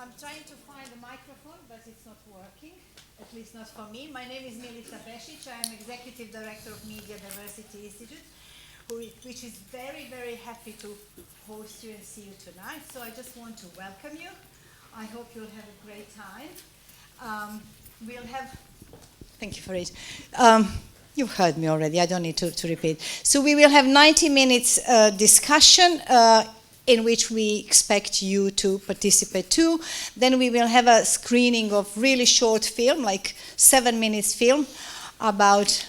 I'm trying to find a microphone, but it's not working, at least not for me. My name is Milica Pešić. I am Executive Director of Media Diversity Institute, which is very, very happy to host you and see you tonight. So I just want to welcome you. I hope you'll have a great time. Thank you for it. You've heard me already, I don't need to repeat. So we will have 90 minutes discussion in which we expect you to participate too. Then we will have a screening of really short film, like 7 minutes film, about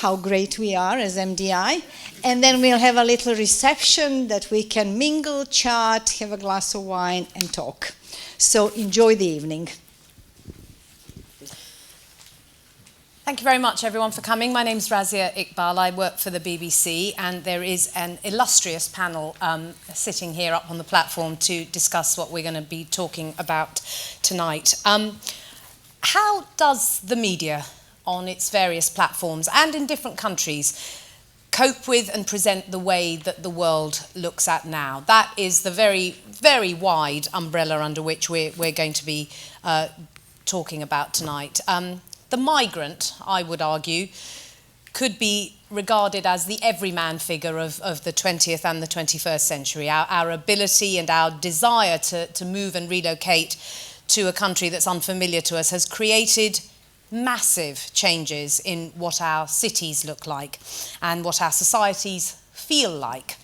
how great we are as MDI. And then we'll have a little reception that we can mingle, chat, have a glass of wine, and talk. So enjoy the evening. Thank you very much, everyone, for coming. My name is Razia Iqbal. I work for the BBC, and there is an illustrious panel sitting here up on the platform to discuss what we're going to be talking about tonight. How does the media on its various platforms and in different countries cope with and present the way that the world looks at now? That is the very, very wide umbrella under which we're going to be talking about tonight. The migrant, I would argue, could be regarded as the everyman figure of the 20th and the 21st century. Our ability and our desire to move and relocate to a country that's unfamiliar to us has created massive changes in what our cities look like and what our societies feel like.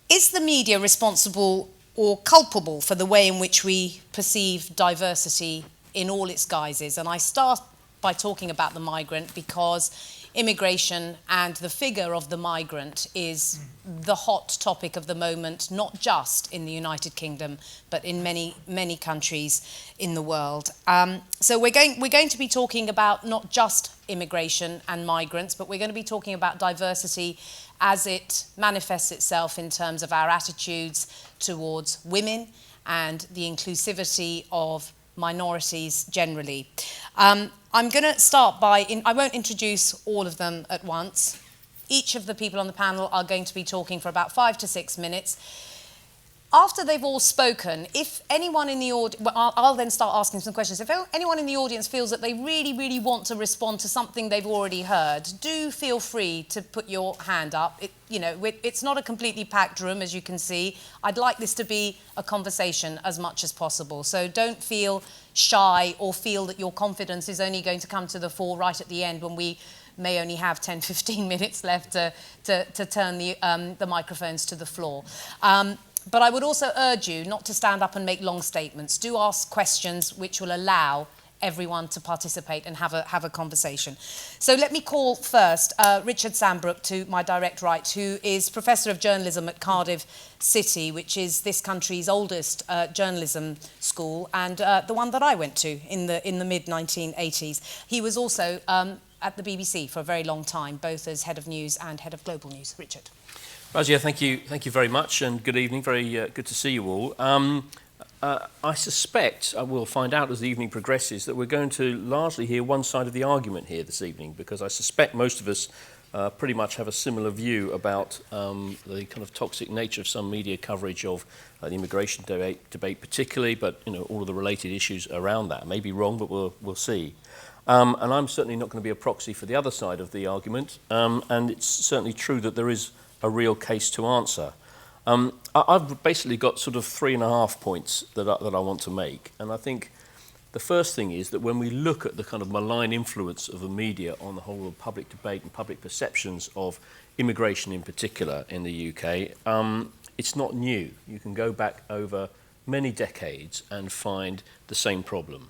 Is the media responsible or culpable for the way in which we perceive diversity in all its guises? And I start by talking about the migrant because immigration and the figure of the migrant is the hot topic of the moment, not just in the United Kingdom, but in many, many countries in the world. So we're going to be talking about not just immigration and migrants, but we're going to be talking about diversity as it manifests itself in terms of our attitudes towards women and the inclusivity of minorities generally. I'm going to start by, I won't introduce all of them at once. Each of the people on the panel are going to be talking for about 5 to 6 minutes. After they've all spoken, if anyone in the audience, well, I'll then start asking some questions. If anyone in the audience feels that they really, really want to respond to something they've already heard, do feel free to put your hand up. It's not a completely packed room, as you can see. I'd like this to be a conversation as much as possible. So don't feel shy or feel that your confidence is only going to come to the fore right at the end when we may only have 10, 15 minutes left to turn the microphones to the floor. But I would also urge you not to stand up and make long statements. Do ask questions which will allow everyone to participate and have a conversation. So let me call first Richard Sambrook to my direct right, who is Professor of Journalism at Cardiff City, which is this country's oldest journalism school, and the one that I went to in the mid-1980s. He was also at the BBC for a very long time, both as head of news and head of global news. Richard. Razia, thank you very much, and good evening. Very good to see you all. I suspect, we'll find out as the evening progresses, that we're going to largely hear one side of the argument here this evening, because I suspect most of us pretty much have a similar view about the kind of toxic nature of some media coverage of the immigration debate particularly, but all of the related issues around that. I may be wrong, but we'll see. And I'm certainly not going to be a proxy for the other side of the argument, and it's certainly true that there is a real case to answer. I've basically got sort of 3.5 points that I want to make, and I think the first thing is that when we look at the kind of malign influence of the media on the whole of public debate and public perceptions of immigration in particular in the UK, it's not new. You can go back over many decades and find the same problem.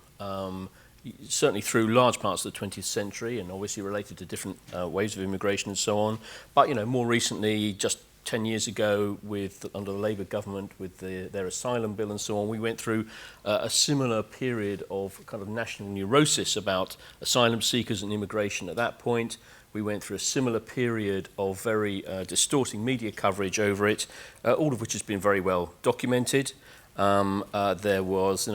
Certainly through large parts of the 20th century, and obviously related to different waves of immigration and so on. But more recently, just 10 years ago, under the Labour government, with their asylum bill and so on, we went through a similar period of kind of national neurosis about asylum seekers and immigration. At that point, we went through a similar period of very distorting media coverage over it, all of which has been very well documented. There was,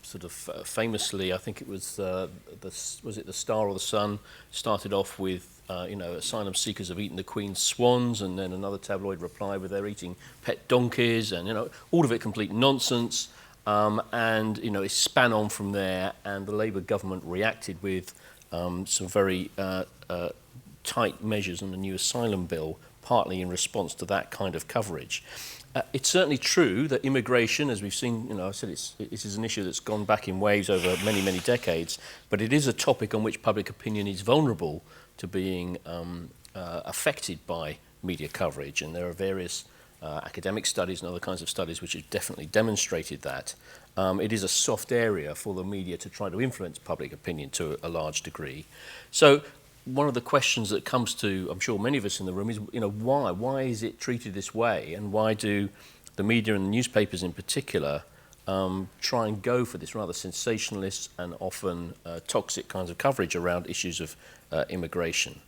sort of famously, I think it was was it the Star or the Sun, started off with asylum seekers have eaten the Queen's swans, and then another tabloid replied with they're eating pet donkeys, and all of it complete nonsense. and it span on from there, and the Labour government reacted with some very tight measures on the new asylum bill, partly in response to that kind of coverage. It's certainly true that immigration, as we've seen, I said it is an issue that's gone back in waves over many, many decades, but it is a topic on which public opinion is vulnerable to being affected by media coverage, and there are various academic studies and other kinds of studies which have definitely demonstrated that. It is a soft area for the media to try to influence public opinion to a large degree. So one of the questions that comes to, I'm sure, many of us in the room is, why? Why is it treated this way? And why do the media and the newspapers in particular try and go for this rather sensationalist and often toxic kinds of coverage around issues of immigration?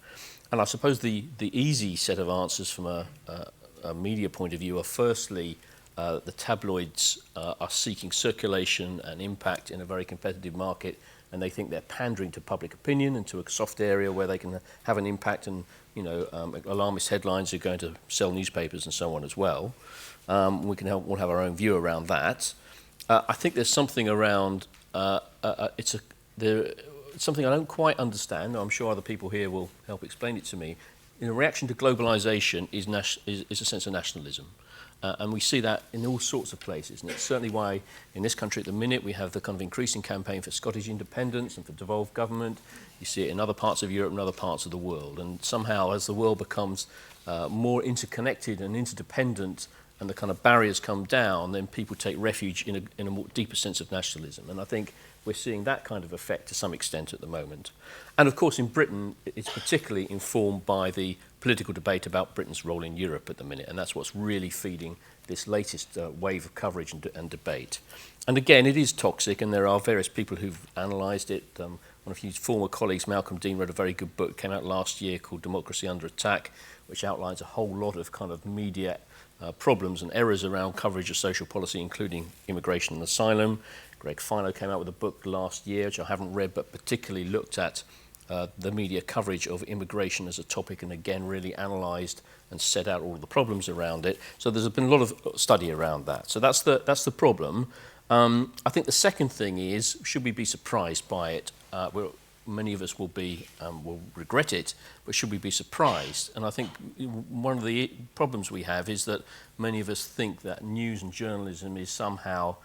And I suppose the easy set of answers from a media point of view are, firstly, the tabloids are seeking circulation and impact in a very competitive market, and they think they're pandering to public opinion and to a soft area where they can have an impact, and alarmist headlines are going to sell newspapers and so on as well. We'll have our own view around that. I think there's something around something I don't quite understand. I'm sure other people here will help explain it to me. In a reaction to globalisation is a sense of nationalism. And we see that in all sorts of places. And it's certainly why in this country at the minute we have the kind of increasing campaign for Scottish independence and for devolved government. You see it in other parts of Europe and other parts of the world. And somehow as the world becomes more interconnected and interdependent and the kind of barriers come down, then people take refuge in a more deeper sense of nationalism. And I think we're seeing that kind of effect to some extent at the moment. And of course in Britain, it's particularly informed by the political debate about Britain's role in Europe at the minute, and that's what's really feeding this latest wave of coverage and debate. And again, it is toxic, and there are various people who've analysed it. One of Hugh's former colleagues, Malcolm Dean, wrote a very good book, came out last year, called Democracy Under Attack, which outlines a whole lot of kind of media problems and errors around coverage of social policy, including immigration and asylum. Greg Fino came out with a book last year, which I haven't read, but particularly looked at the media coverage of immigration as a topic, and again really analysed and set out all the problems around it. So there's been a lot of study around that. So that's the problem. I think the second thing is, should we be surprised by it? Many of us will regret it, but should we be surprised? And I think one of the problems we have is that many of us think that news and journalism is somehow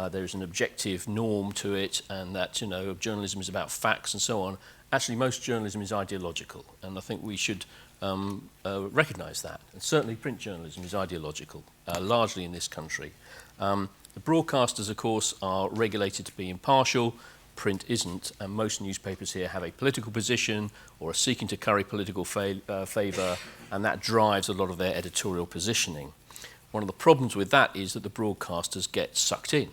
there's an objective norm to it, and that journalism is about facts and so on. Actually, most journalism is ideological, and I think we should recognise that. And certainly print journalism is ideological, largely in this country. The broadcasters, of course, are regulated to be impartial. Print isn't, and most newspapers here have a political position or are seeking to curry political favour, and that drives a lot of their editorial positioning. One of the problems with that is that the broadcasters get sucked in,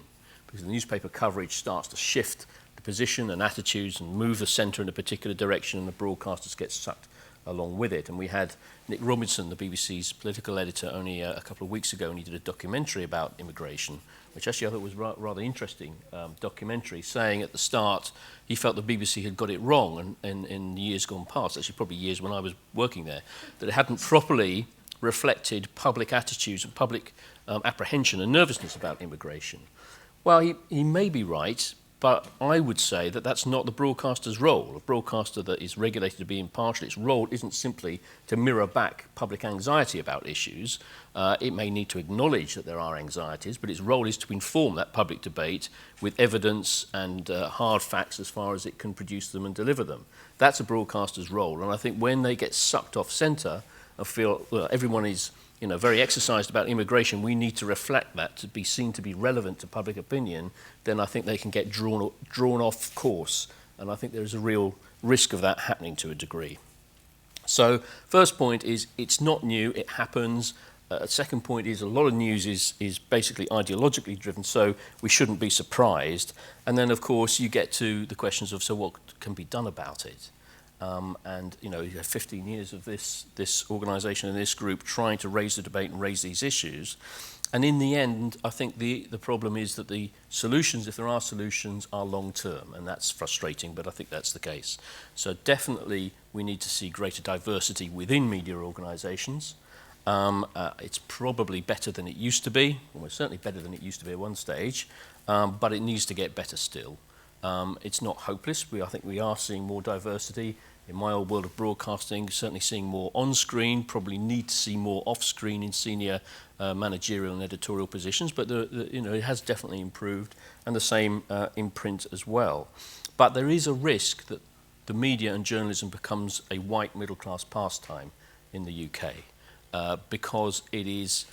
because the newspaper coverage starts to shift the position and attitudes and move the centre in a particular direction, and the broadcasters get sucked along with it. And we had Nick Robinson, the BBC's political editor, only a couple of weeks ago, and he did a documentary about immigration, which actually I thought was rather interesting documentary, saying at the start he felt the BBC had got it wrong in years gone past, actually probably years when I was working there, that it hadn't properly reflected public attitudes and public apprehension and nervousness about immigration. Well, he may be right, but I would say that that's not the broadcaster's role. A broadcaster that is regulated to be impartial, its role isn't simply to mirror back public anxiety about issues. It may need to acknowledge that there are anxieties, but its role is to inform that public debate with evidence and hard facts as far as it can produce them and deliver them. That's a broadcaster's role, and I think when they get sucked off centre and feel everyone is very exercised about immigration, we need to reflect that to be seen to be relevant to public opinion, then I think they can get drawn off course. And I think there is a real risk of that happening to a degree. So first point is, it's not new, it happens. Second point is, a lot of news is basically ideologically driven, so we shouldn't be surprised. And then, of course, you get to the questions of, so what can be done about it? You have 15 years of this organisation and this group trying to raise the debate and raise these issues. And in the end, I think the problem is that the solutions, if there are solutions, are long-term, and that's frustrating, but I think that's the case. So definitely we need to see greater diversity within media organisations, It's probably better than it used to be, almost certainly better than it used to be at one stage, but it needs to get better still. It's not hopeless. I think we are seeing more diversity. In my old world of broadcasting, certainly seeing more on-screen, probably need to see more off-screen in senior managerial and editorial positions, but it has definitely improved, and the same in print as well. But there is a risk that the media and journalism becomes a white middle-class pastime in the UK because it is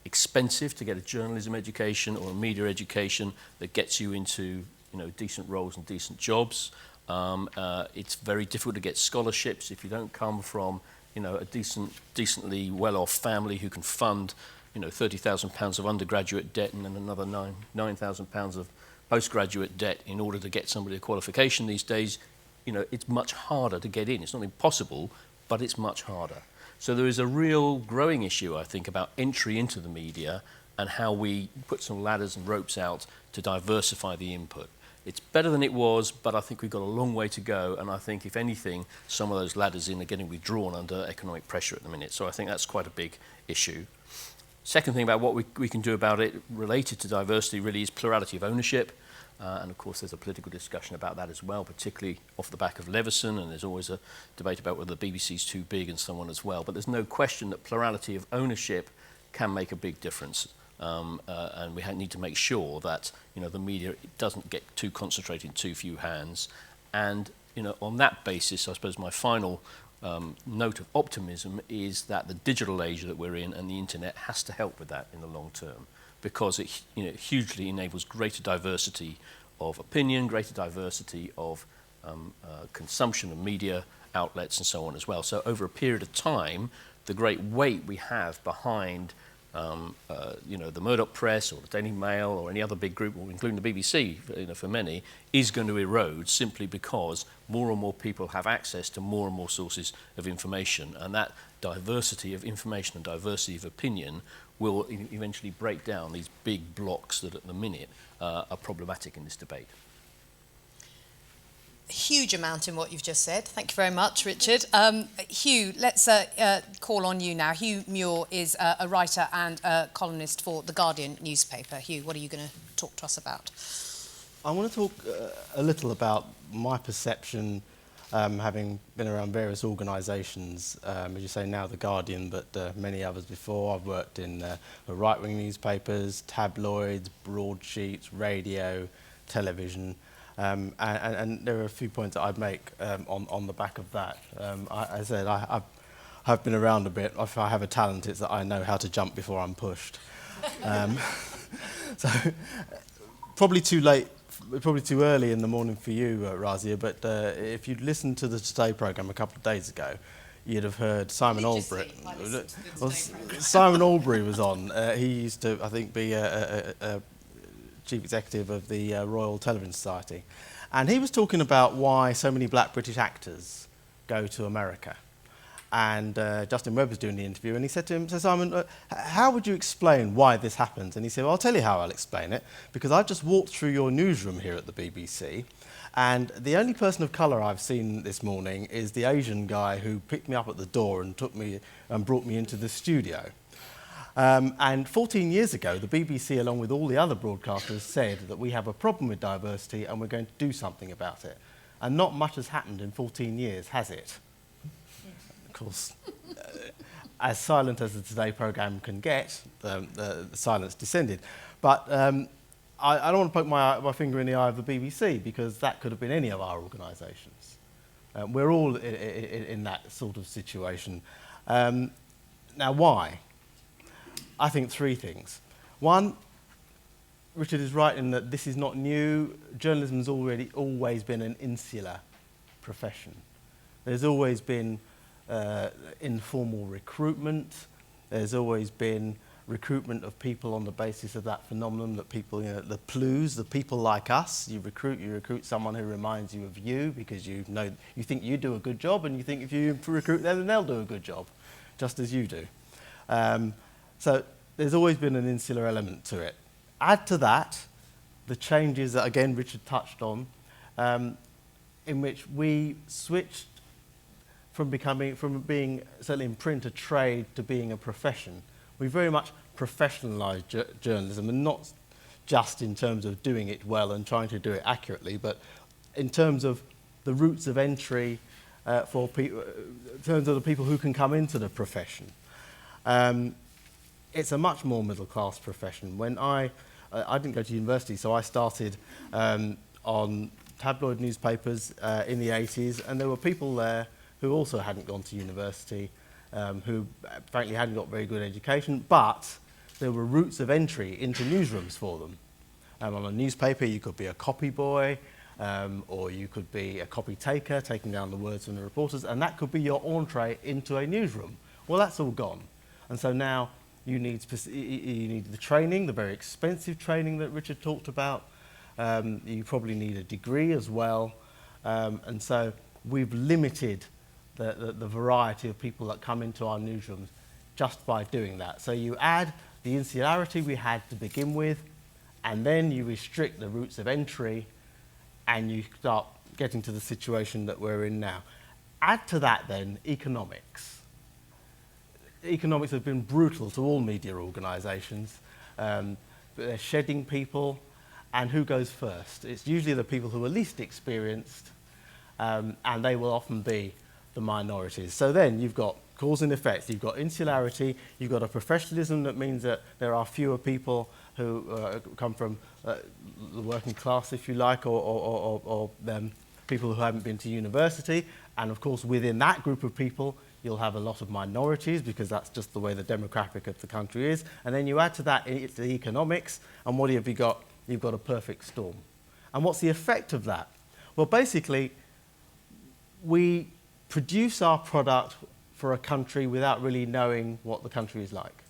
expensive to get a journalism education or a media education that gets you into decent roles and decent jobs. It's very difficult to get scholarships if you don't come from a decently well-off family who can fund £30,000 of undergraduate debt and then another £9,000 of postgraduate debt in order to get somebody a qualification these days. It's much harder to get in. It's not impossible, but it's much harder. So there is a real growing issue, I think, about entry into the media and how we put some ladders and ropes out to diversify the input. It's better than it was, but I think we've got a long way to go, and I think, if anything, some of those ladders are getting withdrawn under economic pressure at the minute. So I think that's quite a big issue. Second thing about what we can do about it related to diversity really is plurality of ownership. And of course there's a political discussion about that as well, particularly off the back of Leveson, and there's always a debate about whether the BBC is too big and so on as well. But there's no question that plurality of ownership can make a big difference. And we need to make sure that the media doesn't get too concentrated in too few hands. And on that basis, I suppose my final note of optimism is that the digital age that we're in and the internet has to help with that in the long term, because it hugely enables greater diversity of opinion, greater diversity of consumption of media outlets and so on as well. So over a period of time, the great weight we have behind the Murdoch Press or the Daily Mail or any other big group, including the BBC, for many, is going to erode simply because more and more people have access to more and more sources of information, and that diversity of information and diversity of opinion will eventually break down these big blocks that at the minute are problematic in this debate. Huge amount in what you've just said. Thank you very much, Richard. Hugh, let's call on you now. Hugh Muir is a writer and a columnist for The Guardian newspaper. Hugh, what are you going to talk to us about? I want to talk a little about my perception, having been around various organisations, as you say now The Guardian, but many others before. I've worked in right-wing newspapers, tabloids, broadsheets, radio, television. And there are a few points that I'd make on the back of that. I said I've been around a bit. If I have a talent, it's that I know how to jump before I'm pushed. So probably too late, probably too early in the morning for you, Razia, but if you'd listened to the Today programme a couple of days ago, you'd have heard Simon Albury. Simon Albury was on. He used to, I think, be a Chief Executive of the Royal Television Society, and he was talking about why so many black British actors go to America. And Justin Webb was doing the interview, and he said to him, "So Simon, how would you explain why this happens?" And he said, "Well, I'll tell you how I'll explain it, because I've just walked through your newsroom here at the BBC, and the only person of colour I've seen this morning is the Asian guy who picked me up at the door and took me and brought me into the studio. And 14 years ago, the BBC, along with all the other broadcasters, said that we have a problem with diversity and we're going to do something about it. And not much has happened in 14 years, has it?" Of course, as silent as the Today programme can get, the silence descended. But I don't want to poke my finger in the eye of the BBC, because that could have been any of our organisations. We're all in that sort of situation. Now, why? I think three things. One, Richard is right in that this is not new. Journalism has always been an insular profession. There's always been informal recruitment. There's always been recruitment of people on the basis of that phenomenon that people, the plues, the people like us, you recruit someone who reminds you of you, because you think you do a good job, and you think if you recruit them, then they'll do a good job, just as you do. So there's always been an insular element to it. Add to that the changes that, again, Richard touched on, in which we switched from being, certainly in print, a trade to being a profession. We very much professionalised journalism, and not just in terms of doing it well and trying to do it accurately, but in terms of the routes of entry for people, in terms of the people who can come into the profession. It's a much more middle-class profession. When I didn't go to university, so I started on tabloid newspapers in the 80s, and there were people there who also hadn't gone to university, who frankly hadn't got very good education, but there were routes of entry into newsrooms for them. On a newspaper, you could be a copy boy, or you could be a copy taker, taking down the words from the reporters, and that could be your entree into a newsroom. Well, that's all gone. And so now you need the training, the very expensive training that Richard talked about. You probably need a degree as well. And so we've limited the variety of people that come into our newsrooms just by doing that. So you add the insularity we had to begin with, and then you restrict the routes of entry, and you start getting to the situation that we're in now. Add to that then economics. Economics have been brutal to all media organisations. They're shedding people, and who goes first? It's usually the people who are least experienced, and they will often be the minorities. So then you've got cause and effect, you've got insularity, you've got a professionalism that means that there are fewer people who come from the working class, if you like, or people who haven't been to university. And of course, within that group of people, you'll have a lot of minorities, because that's just the way the demographic of the country is. And then you add to that the economics, and what have you got? You've got a perfect storm. And what's the effect of that? Well, basically, we produce our product for a country without really knowing what the country is like.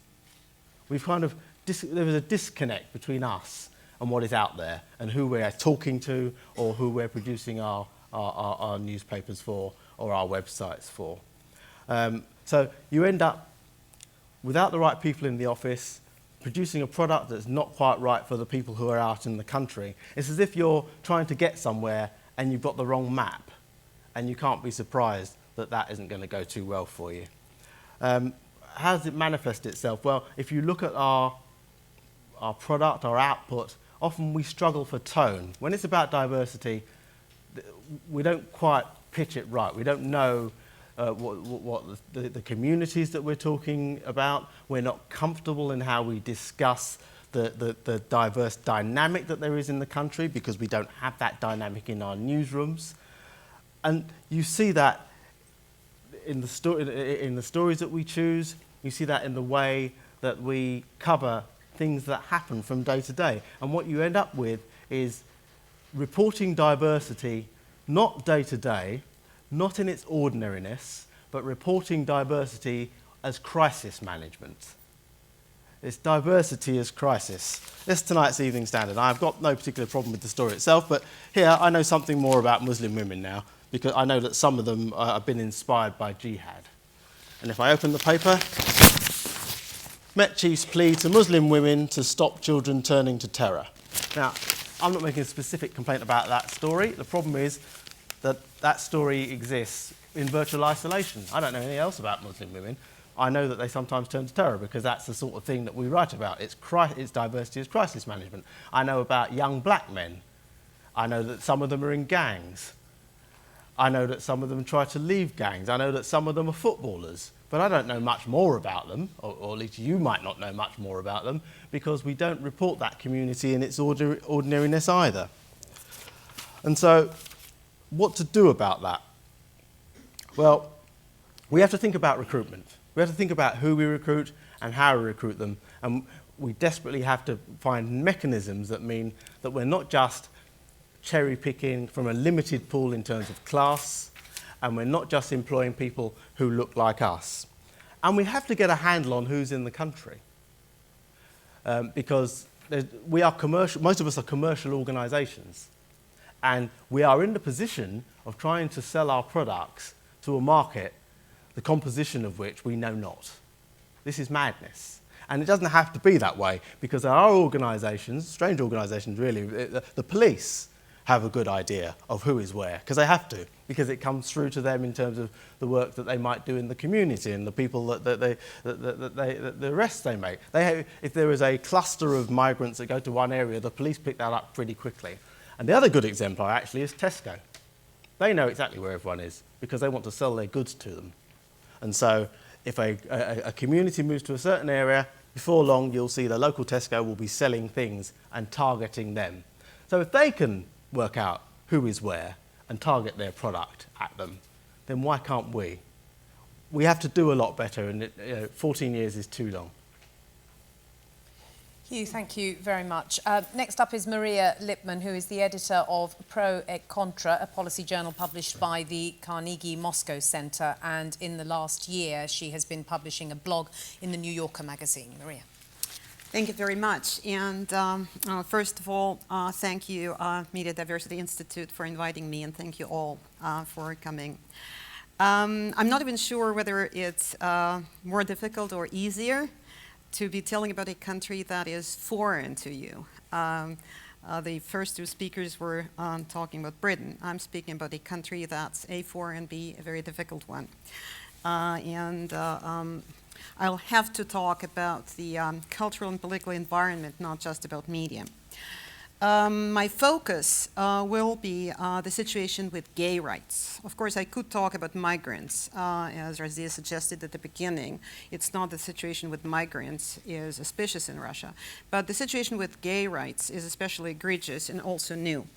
We've kind of, there is a disconnect between us and what is out there, and who we're talking to, or who we're producing our newspapers for, or our websites for. So you end up, without the right people in the office, producing a product that's not quite right for the people who are out in the country. It's as if you're trying to get somewhere and you've got the wrong map, and you can't be surprised that that isn't going to go too well for you. How does it manifest itself? Well, if you look at our product, our output, often we struggle for tone. When it's about diversity, we don't quite pitch it right. We don't know what the communities that we're talking about. We're not comfortable in how we discuss the diverse dynamic that there is in the country, because we don't have that dynamic in our newsrooms. And you see that in the stories that we choose. You see that in the way that we cover things that happen from day to day. And what you end up with is reporting diversity, not day to day, not in its ordinariness, but reporting diversity as crisis management. It's diversity as crisis. This is tonight's Evening Standard. I've got no particular problem with the story itself, but here I know something more about Muslim women now, because I know that some of them have been inspired by jihad. And if I open the paper, Met Chief's plea to Muslim women to stop children turning to terror. Now, I'm not making a specific complaint about that story. The problem is that that story exists in virtual isolation. I don't know anything else about Muslim women. I know that they sometimes turn to terror, because that's the sort of thing that we write about. It's diversity as crisis management. I know about young black men. I know that some of them are in gangs. I know that some of them try to leave gangs. I know that some of them are footballers. But I don't know much more about them, or at least you might not know much more about them, because we don't report that community in its ordinariness either. And so, what to do about that? Well, we have to think about recruitment. We have to think about who we recruit and how we recruit them. And we desperately have to find mechanisms that mean that we're not just cherry picking from a limited pool in terms of class, and we're not just employing people who look like us. And we have to get a handle on who's in the country. Because we are commercial, most of us are commercial organisations. And we are in the position of trying to sell our products to a market, the composition of which we know not. This is madness. And it doesn't have to be that way, because there are organisations, strange organisations really, the police have a good idea of who is where, because they have to, because it comes through to them in terms of the work that they might do in the community and the people the arrests they make. If there is a cluster of migrants that go to one area, the police pick that up pretty quickly. And the other good exemplar actually is Tesco. They know exactly where everyone is because they want to sell their goods to them. And so if a community moves to a certain area, before long you'll see the local Tesco will be selling things and targeting them. So if they can work out who is where and target their product at them, then why can't we? We have to do a lot better, and 14 years is too long. Hugh, thank you very much. Next up is Maria Lipman, who is the editor of Pro et Contra, a policy journal published by the Carnegie Moscow Center, and in the last year she has been publishing a blog in the New Yorker magazine. Maria. Thank you very much. And first of all, thank you, Media Diversity Institute, for inviting me, and thank you all for coming. I'm not even sure whether it's more difficult or easier to be telling about a country that is foreign to you. The first two speakers were talking about Britain. I'm speaking about a country that's A, foreign, B, a very difficult one. I'll have to talk about the cultural and political environment, not just about media. My focus will be the situation with gay rights. Of course, I could talk about migrants, as Razia suggested at the beginning. It's not the situation with migrants is auspicious in Russia, but the situation with gay rights is especially egregious and also new.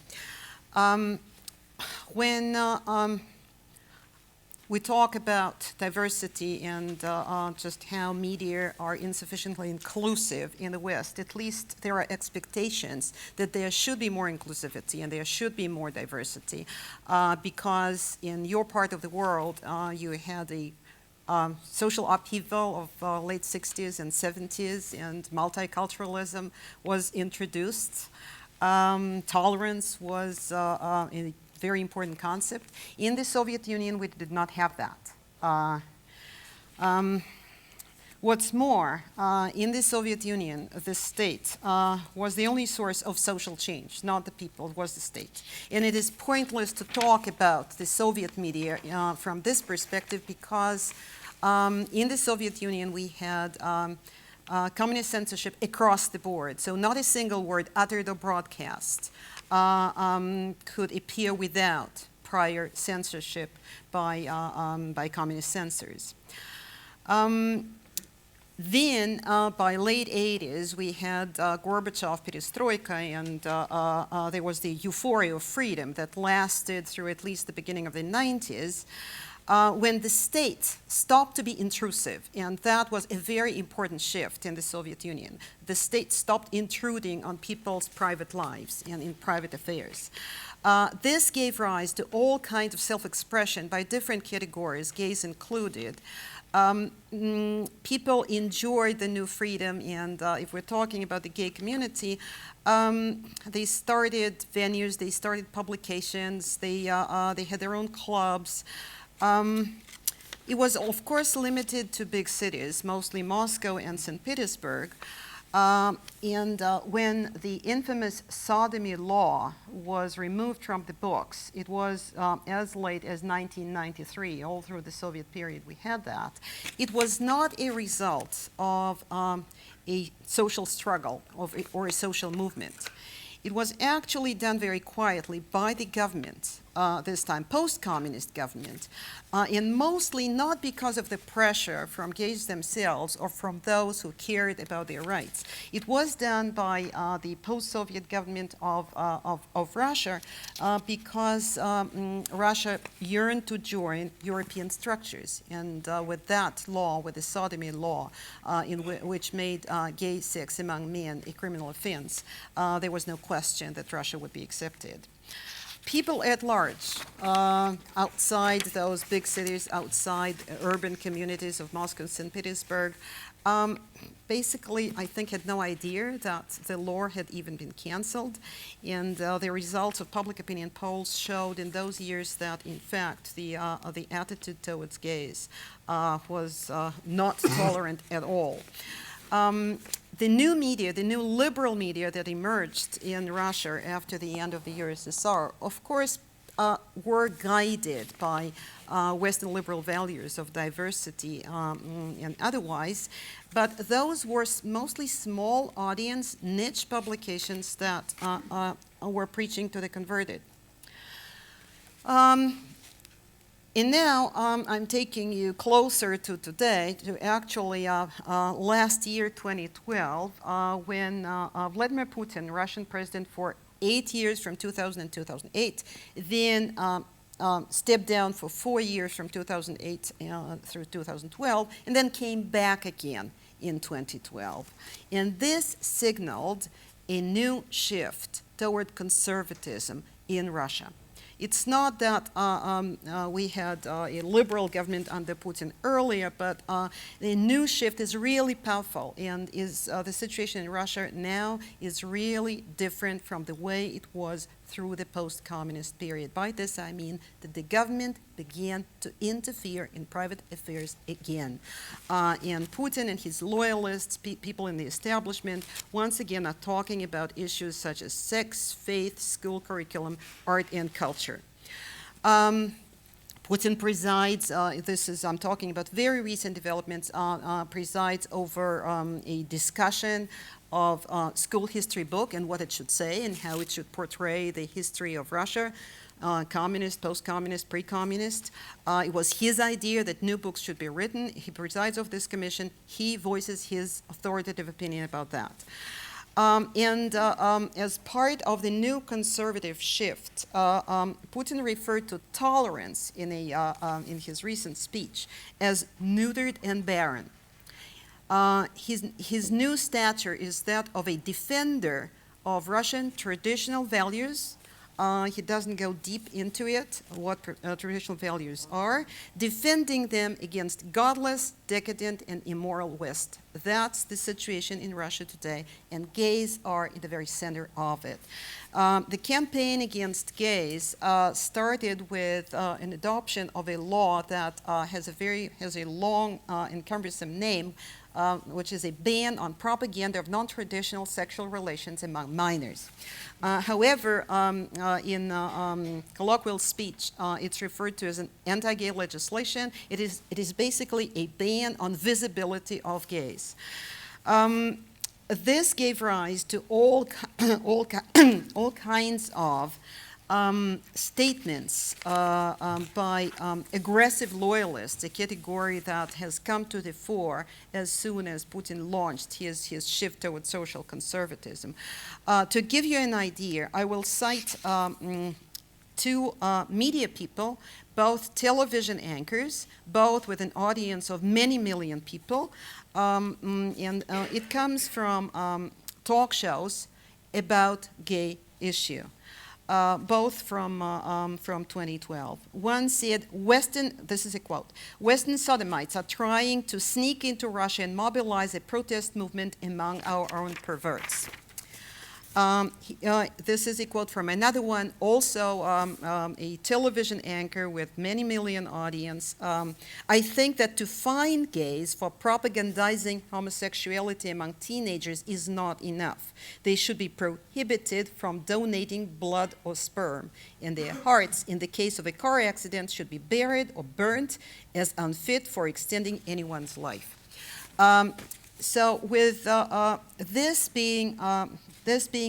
When we talk about diversity and just how media are insufficiently inclusive in the West, at least there are expectations that there should be more inclusivity and there should be more diversity, because in your part of the world you had a social upheaval of late 60s and 70s, and multiculturalism was introduced. Tolerance was a very important concept. In the Soviet Union, we did not have that. What's more, in the Soviet Union, the state was the only source of social change, not the people, it was the state. And it is pointless to talk about the Soviet media from this perspective, because in the Soviet Union we had communist censorship across the board. So not a single word uttered or broadcast could appear without prior censorship by communist censors. Then, by late 80s, we had Gorbachev, Perestroika, and there was the euphoria of freedom that lasted through at least the beginning of the 90s. When the state stopped to be intrusive, and that was a very important shift in the Soviet Union. The state stopped intruding on people's private lives and in private affairs. This gave rise to all kinds of self-expression by different categories, gays included. People enjoyed the new freedom, and if we're talking about the gay community, they started venues, they started publications, they had their own clubs. It was, of course, limited to big cities, mostly Moscow and St. Petersburg. When the infamous sodomy law was removed from the books, it was as late as 1993, all through the Soviet period we had that. It was not a result of a social struggle or a social movement. It was actually done very quietly by the government, this time post-communist government, and mostly not because of the pressure from gays themselves or from those who cared about their rights. It was done by the post-Soviet government of Russia because Russia yearned to join European structures. And with that law, with the sodomy law, which made gay sex among men a criminal offense, there was no question that Russia would be accepted. People at large, outside those big cities, outside urban communities of Moscow and St. Petersburg, basically, I think, had no idea that the law had even been canceled. And the results of public opinion polls showed in those years that, in fact, the attitude towards gays was not tolerant at all. the new media, the new liberal media that emerged in Russia after the end of the USSR, of course, were guided by Western liberal values of diversity and otherwise, but those were mostly small audience, niche publications that were preaching to the converted. And now I'm taking you closer to today, to actually last year, 2012, when Vladimir Putin, Russian president for 8 years from 2000 to 2008, then stepped down for 4 years from 2008 through 2012, and then came back again in 2012. And this signaled a new shift toward conservatism in Russia. It's not that we had a liberal government under Putin earlier, but the new shift is really powerful, and the situation in Russia now is really different from the way it was through the post-communist period. By this I mean that the government began to interfere in private affairs again. And Putin and his loyalists, people in the establishment, once again are talking about issues such as sex, faith, school curriculum, art, and culture. Putin presides, I'm talking about very recent developments, presides over a discussion of school history book and what it should say and how it should portray the history of Russia, communist, post-communist, pre-communist. It was his idea that new books should be written. He presides over this commission. He voices his authoritative opinion about that. As part of the new conservative shift, Putin referred to tolerance in his recent speech as neutered and barren. His new stature is that of a defender of Russian traditional values. He doesn't go deep into it, what traditional values are, defending them against godless, decadent, and immoral West. That's the situation in Russia today, and gays are in the very center of it. The campaign against gays started with an adoption of a law that has a long and cumbersome name, which is a ban on propaganda of non-traditional sexual relations among minors. However, in colloquial speech, it's referred to as an anti-gay legislation. It is basically a ban on visibility of gays. This gave rise to all kinds of statements by aggressive loyalists, a category that has come to the fore as soon as Putin launched his shift toward social conservatism. To give you an idea, I will cite two media people, both television anchors, both with an audience of many million people, and it comes from talk shows about gay issue. Both from 2012. One said, this is a quote, Western sodomites are trying to sneak into Russia and mobilize a protest movement among our own perverts. This is a quote from another one, also a television anchor with many million audience. I think that to fine gays for propagandizing homosexuality among teenagers is not enough. They should be prohibited from donating blood or sperm, and their hearts, in the case of a car accident, should be buried or burnt as unfit for extending anyone's life. So with this being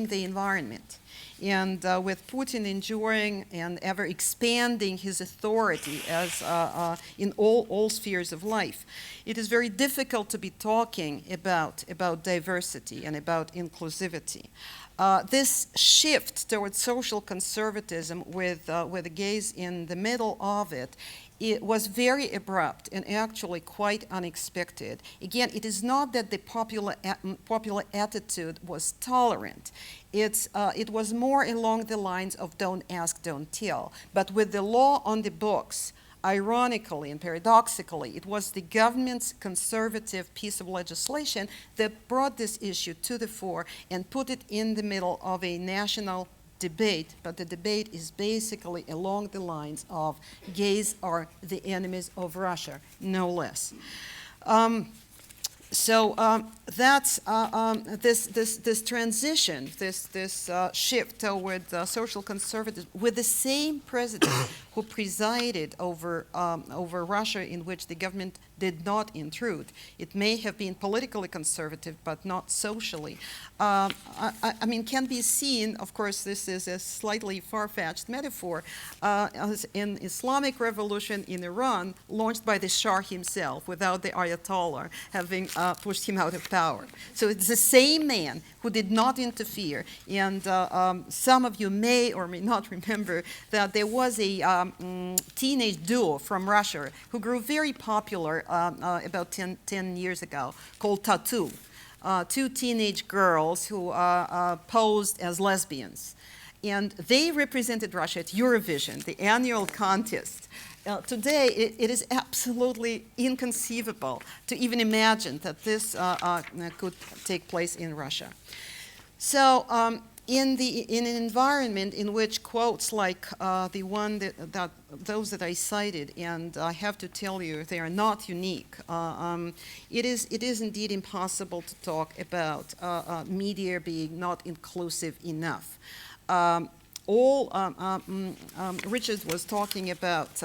the environment, and with Putin enjoying and ever expanding his authority as in all spheres of life, it is very difficult to be talking about diversity and about inclusivity. This shift towards social conservatism with the gays in the middle of it was very abrupt and actually quite unexpected. Again, it is not that the popular attitude was tolerant. It was more along the lines of don't ask, don't tell. But with the law on the books, ironically and paradoxically, it was the government's conservative piece of legislation that brought this issue to the fore and put it in the middle of a national debate, but the debate is basically along the lines of gays are the enemies of Russia, no less. So that's this transition, this shift toward social conservatism, with the same president who presided over Russia, in which the government did not intrude. It may have been politically conservative, but not socially. I mean, can be seen, of course, this is a slightly far-fetched metaphor, as in Islamic revolution in Iran, launched by the Shah himself, without the Ayatollah having pushed him out of power. So it's the same man who did not interfere. And some of you may or may not remember that there was a teenage duo from Russia who grew very popular about 10 years ago, called Tattoo. Two teenage girls who posed as lesbians. And they represented Russia at Eurovision, the annual contest. Today, it is absolutely inconceivable to even imagine that this could take place in Russia. So in an environment in which quotes like the one those that I cited, and I have to tell you, they are not unique. It is indeed impossible to talk about media being not inclusive enough. Richard was talking about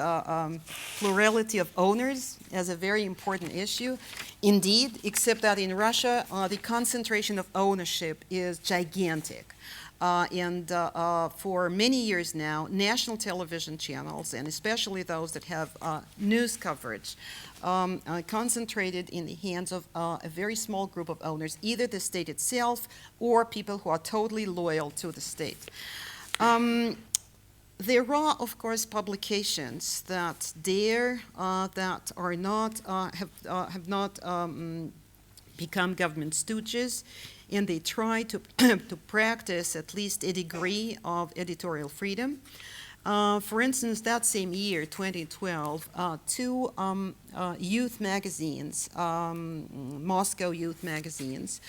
plurality of owners as a very important issue. Indeed, except that in Russia, the concentration of ownership is gigantic. And for many years now, national television channels, and especially those that have news coverage, concentrated in the hands of a very small group of owners, either the state itself or people who are totally loyal to the state. There are, of course, publications that dare, that are not, have not become government stooges, and they try to, to practice at least a degree of editorial freedom. For instance, that same year, 2012, two youth magazines, Moscow youth magazines,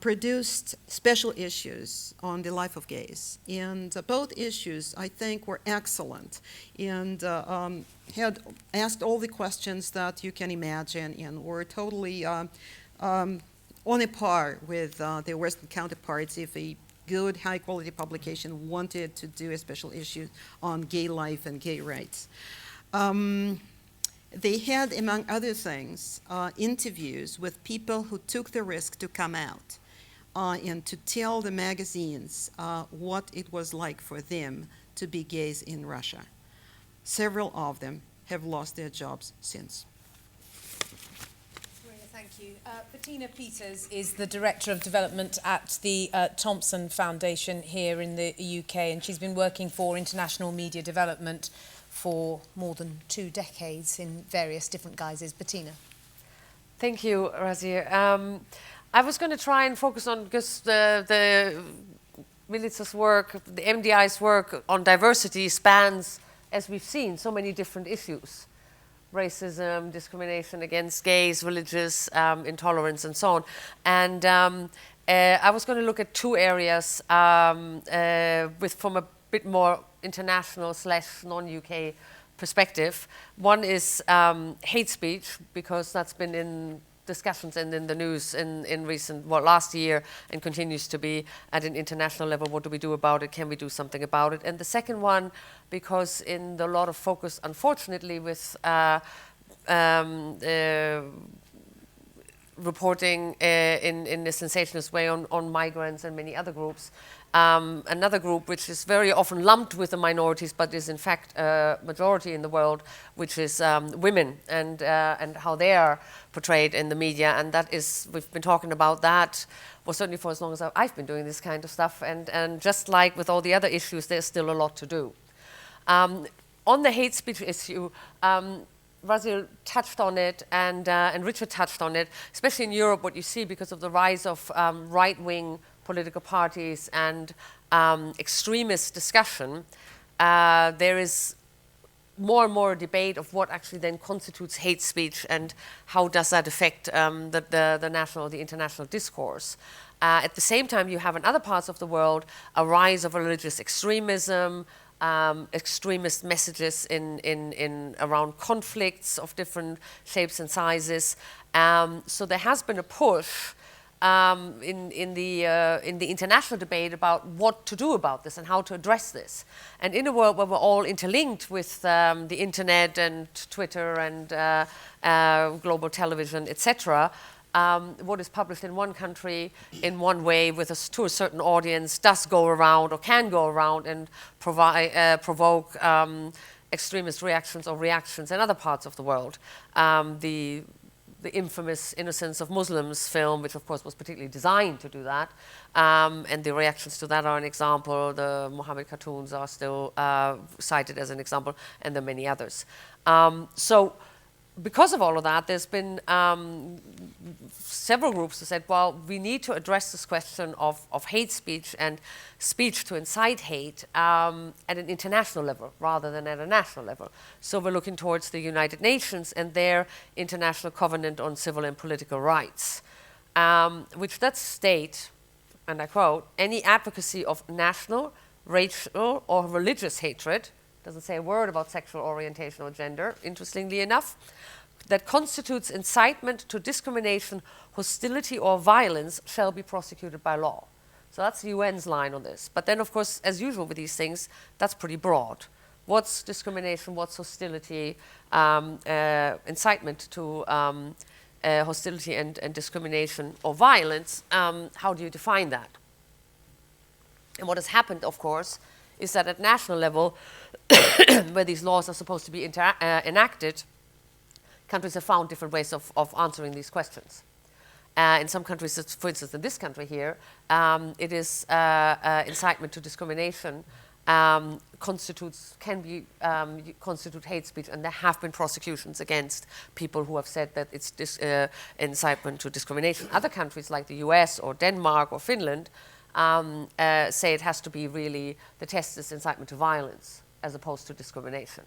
produced special issues on the life of gays. And both issues, I think, were excellent and had asked all the questions that you can imagine and were totally on a par with their Western counterparts if a good, high-quality publication wanted to do a special issue on gay life and gay rights. They had, among other things, interviews with people who took the risk to come out and to tell the magazines what it was like for them to be gays in Russia. Several of them have lost their jobs since. Thank you. Bettina Peters is the Director of Development at the Thomson Foundation here in the UK, and she's been working for international media development for more than 2 decades in various different guises. Bettina. Thank you, Razia. I was going to try and focus on just the Milica's work, the MDI's work on diversity spans, as we've seen, so many different issues. Racism, discrimination against gays, religious intolerance, and so on. And I was going to look at 2 areas from a bit more international / non-UK perspective. One is hate speech, because that's been in discussions and in the news in recent, last year, and continues to be at an international level. What do we do about it? Can we do something about it? And the second one, because in the lot of focus, unfortunately, with reporting in a sensationalist way on migrants and many other groups. Another group which is very often lumped with the minorities, but is in fact a majority in the world, which is women and how they are portrayed in the media. And that is, we've been talking about that, well, certainly for as long as I've been doing this kind of stuff. And just like with all the other issues, there's still a lot to do. On the hate speech issue, Razia touched on it, and Richard touched on it, especially in Europe, what you see because of the rise of right-wing political parties and extremist discussion, there is more and more debate of what actually then constitutes hate speech and how does that affect the national, the international discourse. At the same time, you have in other parts of the world a rise of religious extremism, extremist messages in around conflicts of different shapes and sizes. So there has been a push in the international debate about what to do about this and how to address this. And in a world where we're all interlinked with the internet and Twitter and global television, etc., what is published in one country in one way to a certain audience does go around or can go around and provoke extremist reactions or reactions in other parts of the world. The infamous Innocence of Muslims film, which of course was particularly designed to do that, and the reactions to that are an example. The Mohammed cartoons are still cited as an example, and there are many others. So because of all of that, there's been several groups who said, well, we need to address this question of hate speech and speech to incite hate at an international level rather than at a national level. So we're looking towards the United Nations and their International Covenant on Civil and Political Rights, which does state, and I quote, any advocacy of national, racial, or religious hatred, doesn't say a word about sexual orientation or gender, interestingly enough, that constitutes incitement to discrimination, hostility, or violence shall be prosecuted by law. So that's the UN's line on this. But then, of course, as usual with these things, that's pretty broad. What's discrimination? What's hostility? Incitement to hostility and discrimination or violence, how do you define that? And what has happened, of course, is that at national level, where these laws are supposed to be enacted, countries have found different ways of answering these questions. In some countries, for instance, in this country here, it is incitement to discrimination constitute hate speech, and there have been prosecutions against people who have said that it's incitement to discrimination. Other countries like the US or Denmark or Finland say it has to be really, the test is incitement to violence as opposed to discrimination.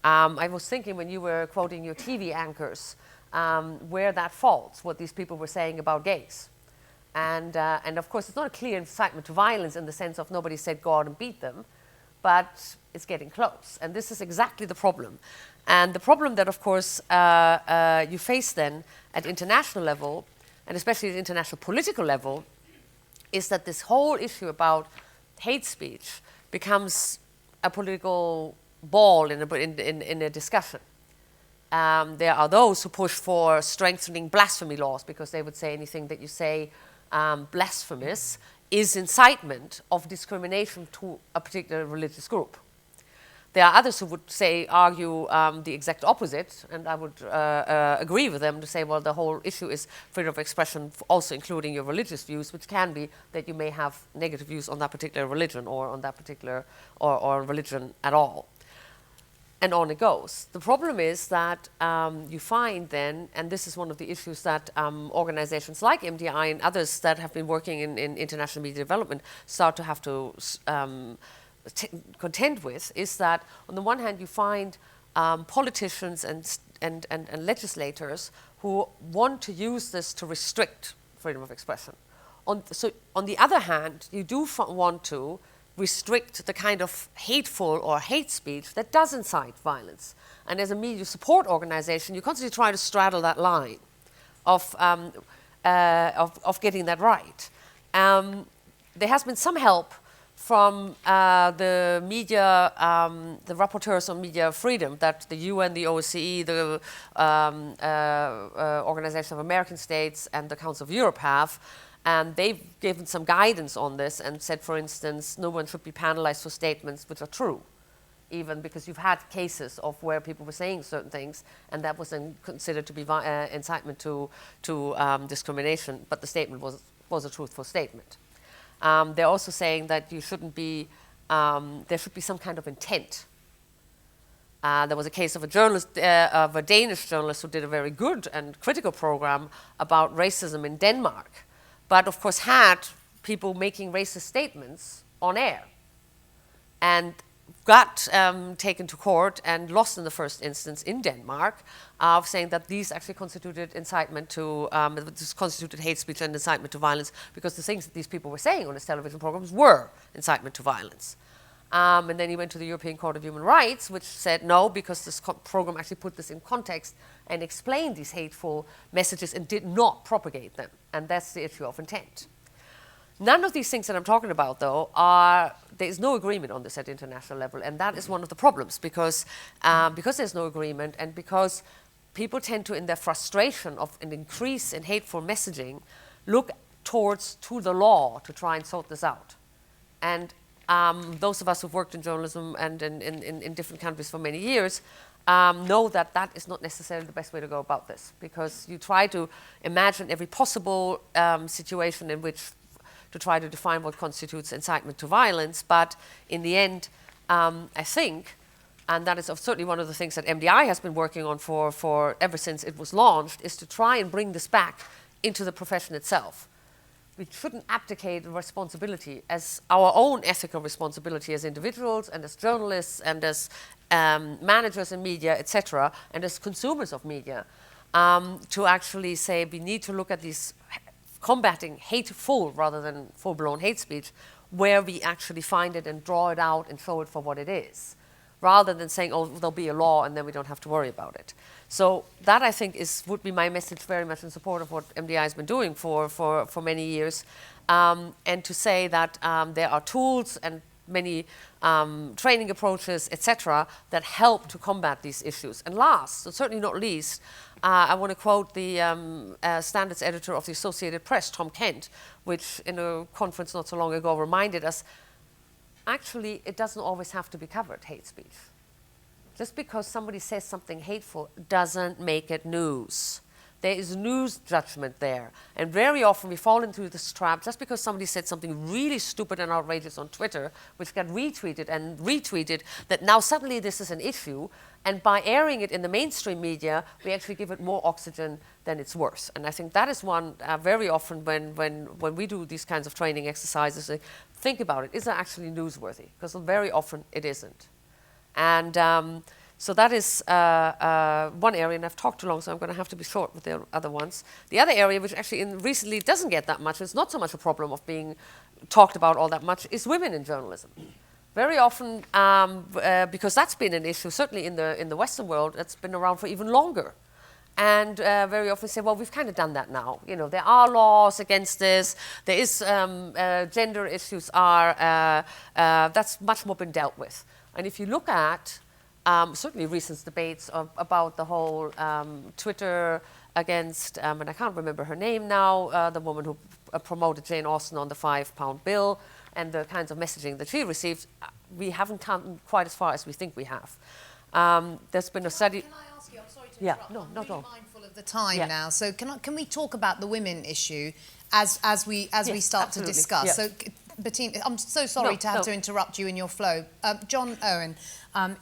I was thinking when you were quoting your TV anchors, where that falls, what these people were saying about gays. And of course, it's not a clear incitement to violence in the sense of nobody said go out and beat them, but it's getting close. And this is exactly the problem. And the problem that, of course, you face then at international level, and especially at international political level, is that this whole issue about hate speech becomes a political ball in a discussion. There are those who push for strengthening blasphemy laws because they would say anything that you say blasphemous is incitement of discrimination to a particular religious group. There are others who would argue the exact opposite, and I would agree with them to say, well, the whole issue is freedom of expression, also including your religious views, which can be that you may have negative views on that particular religion or on that particular or religion at all. And on it goes. The problem is that you find then, and this is one of the issues that organizations like MDI and others that have been working in international media development start to have to contend with, is that on the one hand you find politicians and legislators who want to use this to restrict freedom of expression. So on the other hand, you do want to restrict the kind of hateful or hate speech that does incite violence. And as a media support organization, you constantly try to straddle that line of getting that right. There has been some help from the media, the rapporteurs on media freedom that the UN, the OSCE, the Organization of American States, and the Council of Europe have. And they've given some guidance on this and said, for instance, no one should be penalized for statements which are true, even because you've had cases of where people were saying certain things, and that was then considered to be incitement to discrimination, but the statement was a truthful statement. They're also saying that you shouldn't be, there should be some kind of intent. There was a case of a journalist, of a Danish journalist who did a very good and critical program about racism in Denmark, but of course had people making racist statements on air, and got taken to court and lost in the first instance in Denmark, of saying that these actually constituted incitement to, this constituted hate speech and incitement to violence, because the things that these people were saying on his television programs were incitement to violence. And then he went to the European Court of Human Rights, which said no, because this program actually put this in context and explained these hateful messages and did not propagate them. And that's the issue of intent. None of these things that I'm talking about, though, there is no agreement on this at international level. And that is one of the problems, because there's no agreement and because people tend to, in their frustration of an increase in hateful messaging, look to the law to try and sort this out. And those of us who've worked in journalism and in different countries for many years know that that is not necessarily the best way to go about this, because you try to imagine every possible situation in which to try to define what constitutes incitement to violence, but in the end, I think, and that is certainly one of the things that MDI has been working on for ever since it was launched, is to try and bring this back into the profession itself. We shouldn't abdicate responsibility as our own ethical responsibility as individuals and as journalists and as managers in media, etc., and as consumers of media, to actually say we need to look at these combating hateful rather than full-blown hate speech, where we actually find it and draw it out and show it for what it is, rather than saying, oh, there'll be a law and then we don't have to worry about it. So that, I think, would be my message, very much in support of what MDI has been doing for many years, and to say that there are tools and many training approaches, etc., that help to combat these issues. And last, but certainly not least, I want to quote the standards editor of the Associated Press, Tom Kent, which in a conference not so long ago reminded us, actually, it doesn't always have to be covered, hate speech. Just because somebody says something hateful doesn't make it news. There is news judgment there. And very often we fall into this trap just because somebody said something really stupid and outrageous on Twitter, which got retweeted and retweeted, that now suddenly this is an issue. And by airing it in the mainstream media, we actually give it more oxygen than it's worth. And I think that is one very often when we do these kinds of training exercises, think about it. Is it actually newsworthy? Because very often it isn't. And so that is one area, and I've talked too long, so I'm going to have to be short with the other ones. The other area, which actually recently doesn't get that much, it's not so much a problem of being talked about all that much, is women in journalism. Very often, because that's been an issue, certainly in the Western world, that's been around for even longer. And very often say, well, we've kind of done that now. You know, there are laws against this. There is gender issues that's much more been dealt with. And if you look at certainly recent debates about the whole Twitter against, and I can't remember her name now, the woman who promoted Jane Austen on the £5 bill, and the kinds of messaging that she received, we haven't come quite as far as we think we have. There's been a study. Can I ask you? I'm sorry to interrupt. No, I'm not at all. really mindful of the time now. So can we talk about the women issue as we start absolutely. to discuss? Yeah. So Bettina, I'm so sorry to have to interrupt you in your flow. John Owen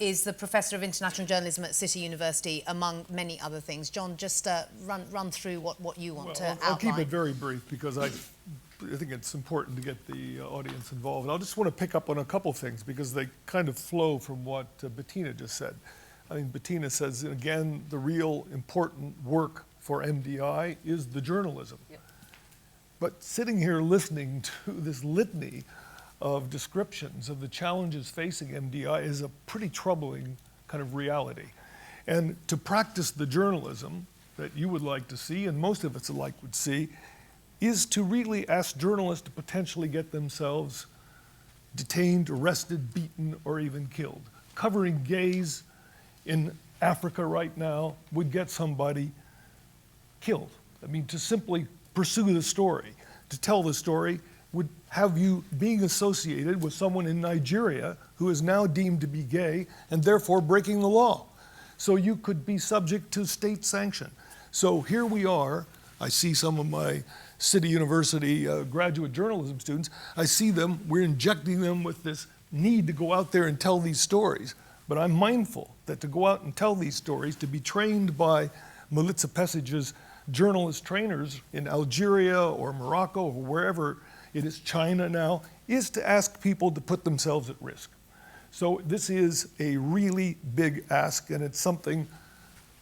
is the Professor of International Journalism at City University, among many other things. John, just run through what you want to outline. I'll keep it very brief because I think it's important to get the audience involved. I just want to pick up on a couple things because they kind of flow from what Bettina just said. I think Bettina says, again, the real important work for MDI is the journalism. Yeah. But sitting here listening to this litany of descriptions of the challenges facing MDI is a pretty troubling kind of reality. And to practice the journalism that you would like to see, and most of us alike would see, is to really ask journalists to potentially get themselves detained, arrested, beaten, or even killed. Covering gays in Africa right now would get somebody killed. I mean, to simply pursue the story, to tell the story, would have you being associated with someone in Nigeria who is now deemed to be gay and therefore breaking the law. So you could be subject to state sanction. So here we are. I see some of my City University graduate journalism students. I see them, we're injecting them with this need to go out there and tell these stories. But I'm mindful that to go out and tell these stories, to be trained by Melitza Pesage's journalist trainers in Algeria or Morocco or wherever it is, China now, is to ask people to put themselves at risk. So this is a really big ask, and it's something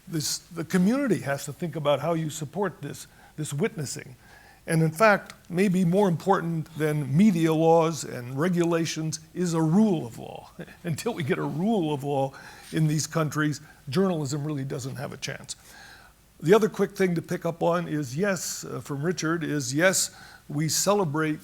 the community has to think about how you support this witnessing. And in fact, maybe more important than media laws and regulations is a rule of law. Until we get a rule of law in these countries, journalism really doesn't have a chance. The other quick thing to pick up on is, yes, from Richard, is yes, we celebrate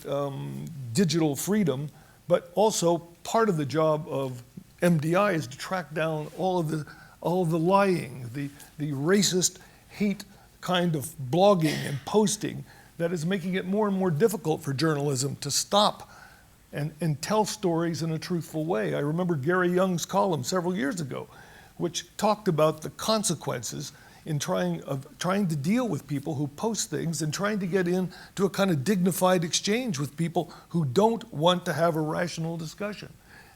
digital freedom, but also part of the job of MDI is to track down all of the lying, the racist hate kind of blogging and posting that is making it more and more difficult for journalism to stop and tell stories in a truthful way. I remember Gary Young's column several years ago, which talked about the consequences in trying to deal with people who post things and trying to get into a kind of dignified exchange with people who don't want to have a rational discussion.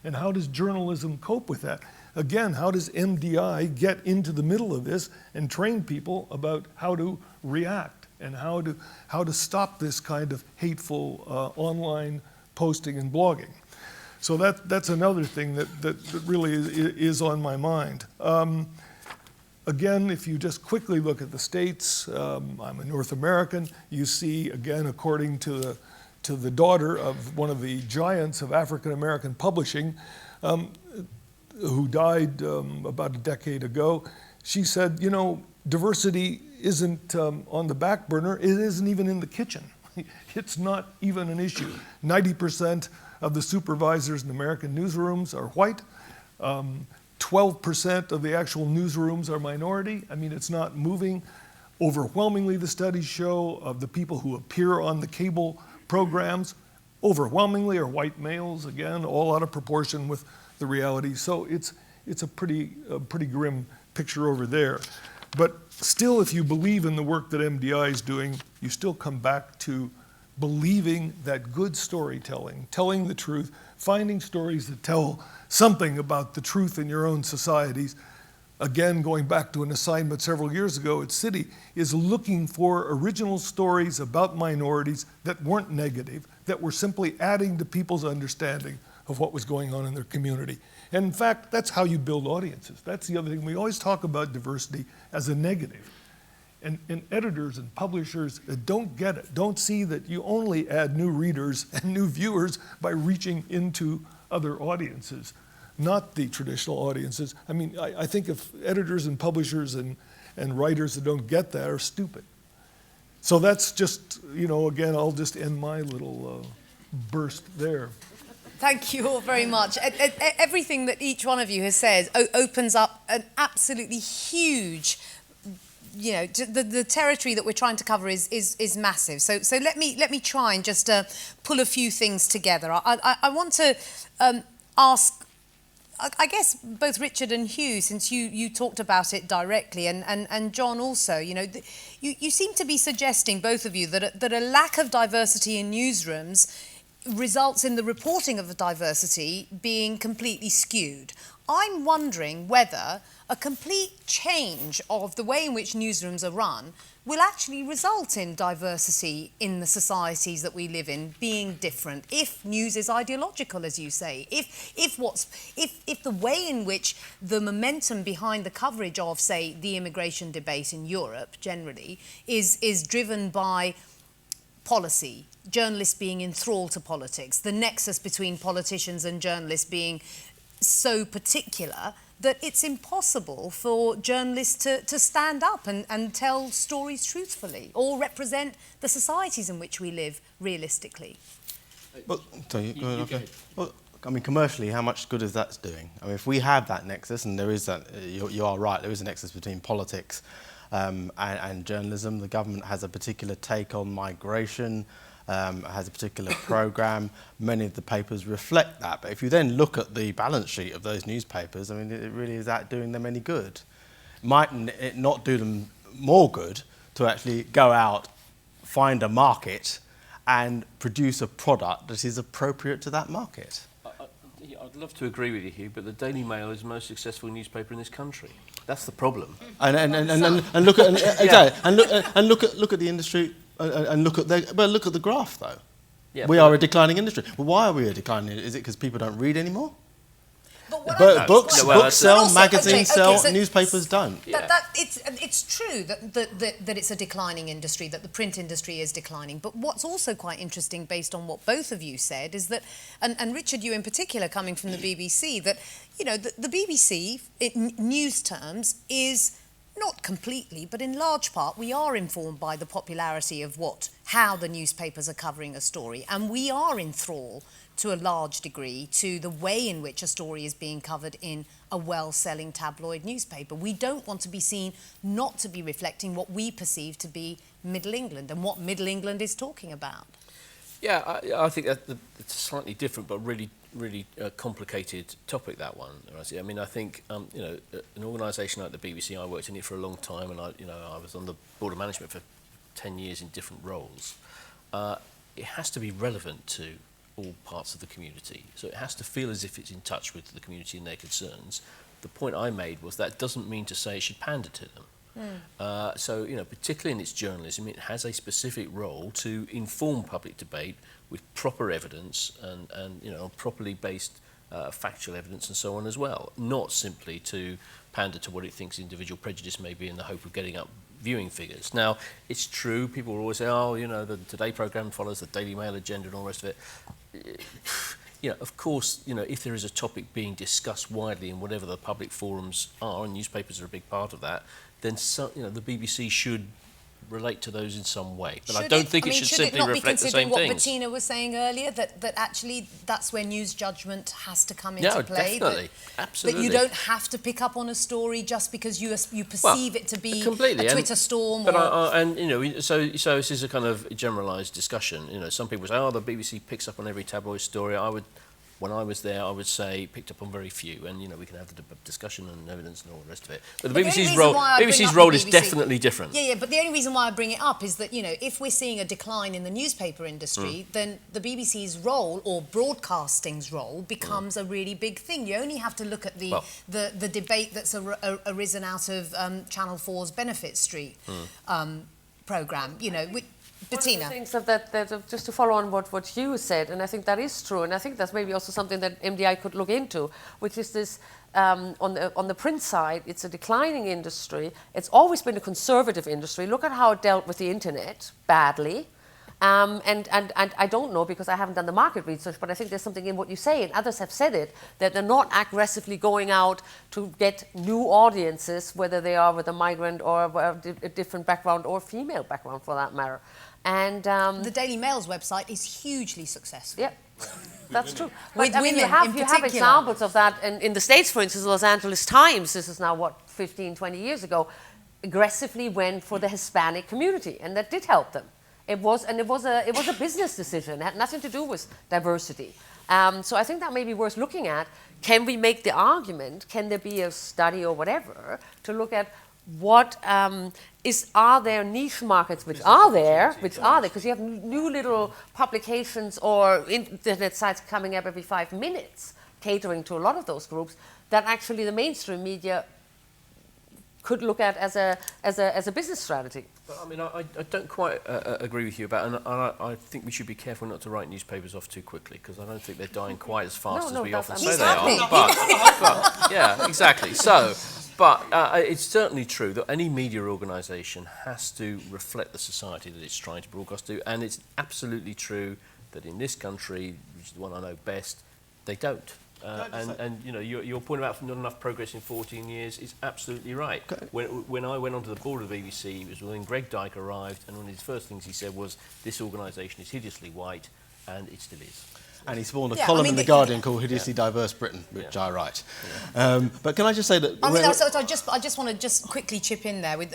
And how does journalism cope with that? Again, how does MDI get into the middle of this and train people about how to react and how to stop this kind of hateful online posting and blogging? So that's another thing that really is on my mind. Again, if you just quickly look at the States, I'm a North American, you see, again, according to the daughter of one of the giants of African American publishing, who died about a decade ago, she said, you know, diversity isn't on the back burner, it isn't even in the kitchen. It's not even an issue. 90% of the supervisors in American newsrooms are white. 12% of the actual newsrooms are minority. I mean, it's not moving. Overwhelmingly, the studies show of the people who appear on the cable programs, overwhelmingly are white males, again, all out of proportion with the reality. So it's a pretty grim picture over there. But still, if you believe in the work that MDI is doing, you still come back to believing that good storytelling, telling the truth, finding stories that tell something about the truth in your own societies, again, going back to an assignment several years ago at City, is looking for original stories about minorities that weren't negative, that were simply adding to people's understanding of what was going on in their community. And in fact, that's how you build audiences. That's the other thing. We always talk about diversity as a negative. And editors and publishers don't get it, don't see that you only add new readers and new viewers by reaching into other audiences, not the traditional audiences. I mean, I think if editors and publishers and writers that don't get that are stupid. So that's just, you know, again, I'll just end my little burst there. Thank you all very much. Everything that each one of you has said opens up an absolutely huge, you know, the territory that we're trying to cover is massive. So let me try and just pull a few things together. I want to ask, I guess, both Richard and Hugh, since you talked about it directly, and John also, you know, you seem to be suggesting, both of you, that a lack of diversity in newsrooms results in the reporting of the diversity being completely skewed. I'm wondering whether a complete change of the way in which newsrooms are run will actually result in diversity in the societies that we live in being different, if news is ideological, as you say, if the way in which the momentum behind the coverage of, say, the immigration debate in Europe generally is driven by policy, journalists being enthralled to politics, the nexus between politicians and journalists being so particular that it's impossible for journalists to stand up and tell stories truthfully or represent the societies in which we live realistically. Well, well, I mean, commercially, how much good is that doing? I mean, if we have that nexus, and there is that, you are right, there is a nexus between politics and journalism. The government has a particular take on migration, has a particular programme. Many of the papers reflect that. But if you then look at the balance sheet of those newspapers, I mean, it really is that doing them any good? Might it not do them more good to actually go out, find a market, and produce a product that is appropriate to that market? I'd love to agree with you, Hugh, but the Daily Mail is the most successful newspaper in this country. That's the problem. And look at and look at the industry. And look at the graph, though. Yeah, we are a declining industry. Well, why are we a declining industry? Is it because people don't read anymore? But what I But think books, is quite- well, books sell, also- magazines okay, sell, so- newspapers don't. That it's true that it's a declining industry, that the print industry is declining. But what's also quite interesting, based on what both of you said, is that, and Richard, you in particular, coming from the BBC, that the BBC, in news terms, is not completely, but in large part, we are informed by the popularity of how the newspapers are covering a story, and we are in thrall to a large degree to the way in which a story is being covered in a well-selling tabloid newspaper. We don't want to be seen not to be reflecting what we perceive to be Middle England and what Middle England is talking about. Yeah, I think that it's a slightly different but really complicated topic, that one, Razia. I mean, I think an organisation like the BBC, I worked in it for a long time, and I was on the board of management for 10 years in different roles. It has to be relevant to all parts of the community, so it has to feel as if it's in touch with the community and their concerns. The point I made was that doesn't mean to say it should pander to them. So, particularly in its journalism, it has a specific role to inform public debate with proper evidence and properly based factual evidence and so on as well, not simply to pander to what it thinks individual prejudice may be in the hope of getting up viewing figures. Now, it's true, people will always say, the Today programme follows the Daily Mail agenda and all the rest of it. Of course, if there is a topic being discussed widely in whatever the public forums are, and newspapers are a big part of that, then the BBC should relate to those in some way. But I don't think it should simply reflect the same what things. Bettina was saying earlier, that actually that's where news judgment has to come into No, play. definitely, absolutely. That you don't have to pick up on a story just because you perceive it to be completely. a Twitter storm. But so this is a kind of generalised discussion. Some people say, the BBC picks up on every tabloid story. When I was there, I would say picked up on very few, and we can have the discussion and evidence and all the rest of it. But the BBC's role is definitely different. Yeah, but the only reason why I bring it up is that if we're seeing a decline in the newspaper industry, then the BBC's role, or broadcasting's role, becomes a really big thing. You only have to look at the debate that's arisen out of Channel 4's Benefit Street programme. Bettina. One of the things that just to follow on what Hugh said, and I think that is true, and I think that's maybe also something that MDI could look into, which is this, on the print side, it's a declining industry. It's always been a conservative industry. Look at how it dealt with the internet badly. And I don't know, because I haven't done the market research, but I think there's something in what you say, and others have said it, that they're not aggressively going out to get new audiences, whether they are with a migrant or a different background or female background for that matter. And the Daily Mail's website is hugely successful. Yeah, that's true. With But, women you have examples of that in the States, for instance. The Los Angeles Times, this is now 15, 20 years ago, aggressively went for the Hispanic community, and that did help them. It was a business decision. It had nothing to do with diversity. So I think that may be worth looking at. Can we make the argument? Can there be a study or whatever to look at what are there niche markets which are there, because you have new little publications or internet sites coming up every 5 minutes, catering to a lot of those groups, that actually the mainstream media could look at as a business strategy. But, I mean, I don't quite agree with you about, and I think we should be careful not to write newspapers off too quickly, because I don't think they're dying quite as fast as we often say they are. But yeah, exactly. So, but it's certainly true that any media organisation has to reflect the society that it's trying to broadcast to, and it's absolutely true that in this country, which is the one I know best, they don't. And your point about not enough progress in 14 years is absolutely right. When I went onto the board of the BBC, it was when Greg Dyke arrived, and one of his first things he said was, this organisation is hideously white, and it still is. And he spawned a column in The Guardian called Hideously Diverse Britain, which I write. But can I just say that... I just want to quickly chip in there with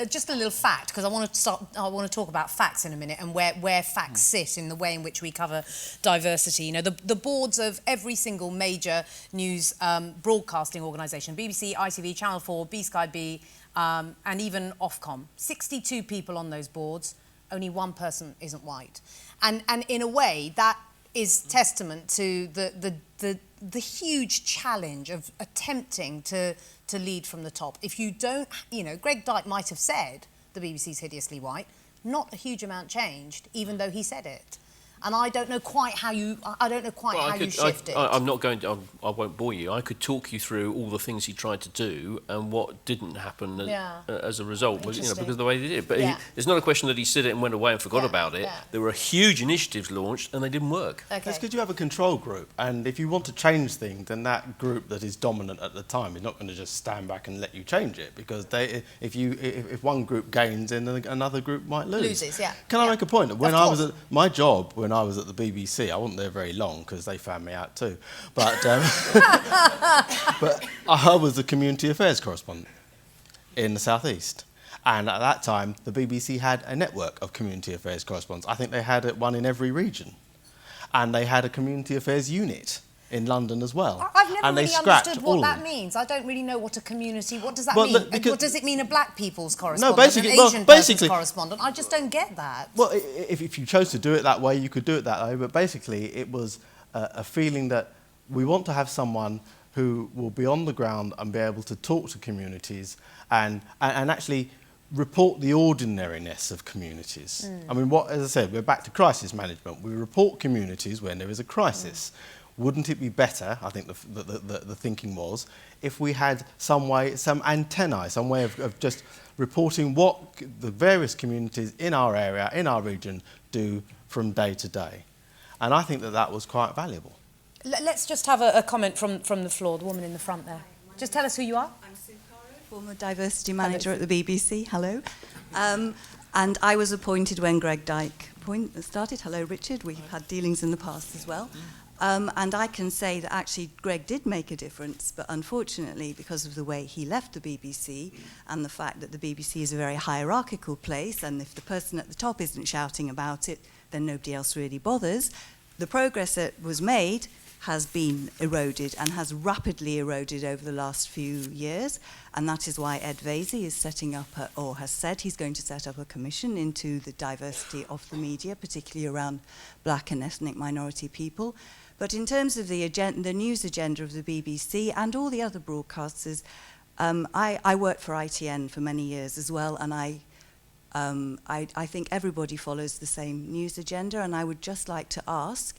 just a little fact, because I want to talk about facts in a minute, and where facts sit in the way in which we cover diversity. The boards of every single major news broadcasting organisation, BBC, ITV, Channel 4, B-Sky B, and even Ofcom, 62 people on those boards, only one person isn't white. And in a way, that is testament to the huge challenge of attempting to lead from the top. If you don't, Greg Dyke might have said the BBC's hideously white, not a huge amount changed, even though he said it. And I don't know quite how you shift it. I'm not going to. I won't bore you. I could talk you through all the things he tried to do and what didn't happen as a result, because of the way they did it. But it's not a question that he said it and went away and forgot about it. There were huge initiatives launched and they didn't work. Okay. It's because you have a control group, and if you want to change things, then that group that is dominant at the time is not going to just stand back and let you change it, because if one group gains, then another group might lose. Loses, yeah. Can I make a point? When I was at my job, when I was at the BBC, I wasn't there very long because they found me out too. But but I was the community affairs correspondent in the southeast, and at that time the BBC had a network of community affairs correspondents. I think they had one in every region, and they had a community affairs unit in London as well. I've never and really they scrapped understood all what of that them. means. I don't really know what a community. What does that Well, mean? look, because- What does it mean? A black people's correspondent, basically- an well, Asian person's basically- correspondent. I just don't get that. Well, if you chose to do it that way, you could do it that way. But basically, it was a feeling that we want to have someone who will be on the ground and be able to talk to communities and actually report the ordinariness of communities. I mean, as I said, we're back to crisis management. We report communities when there is a crisis. Wouldn't it be better, I think the thinking was, if we had some antennae, some way of just reporting what the various communities in our area, in our region, do from day to day. And I think that was quite valuable. Let's just have a comment from the floor, the woman in the front there. Just tell us who you are. I'm Sue Caro, former diversity manager at the BBC. Hello. And I was appointed when Greg Dyke started. Hello, Richard. We've had dealings in the past as well. And I can say that actually Greg did make a difference, but unfortunately, because of the way he left the BBC and the fact that the BBC is a very hierarchical place, and if the person at the top isn't shouting about it, then nobody else really bothers, the progress that was made has been eroded and has rapidly eroded over the last few years. And that is why Ed Vaizey is setting up, or has said he's going to set up a commission into the diversity of the media, particularly around black and ethnic minority people. But in terms of the news agenda of the BBC and all the other broadcasters, I worked for ITN for many years as well, and I think everybody follows the same news agenda, and I would just like to ask,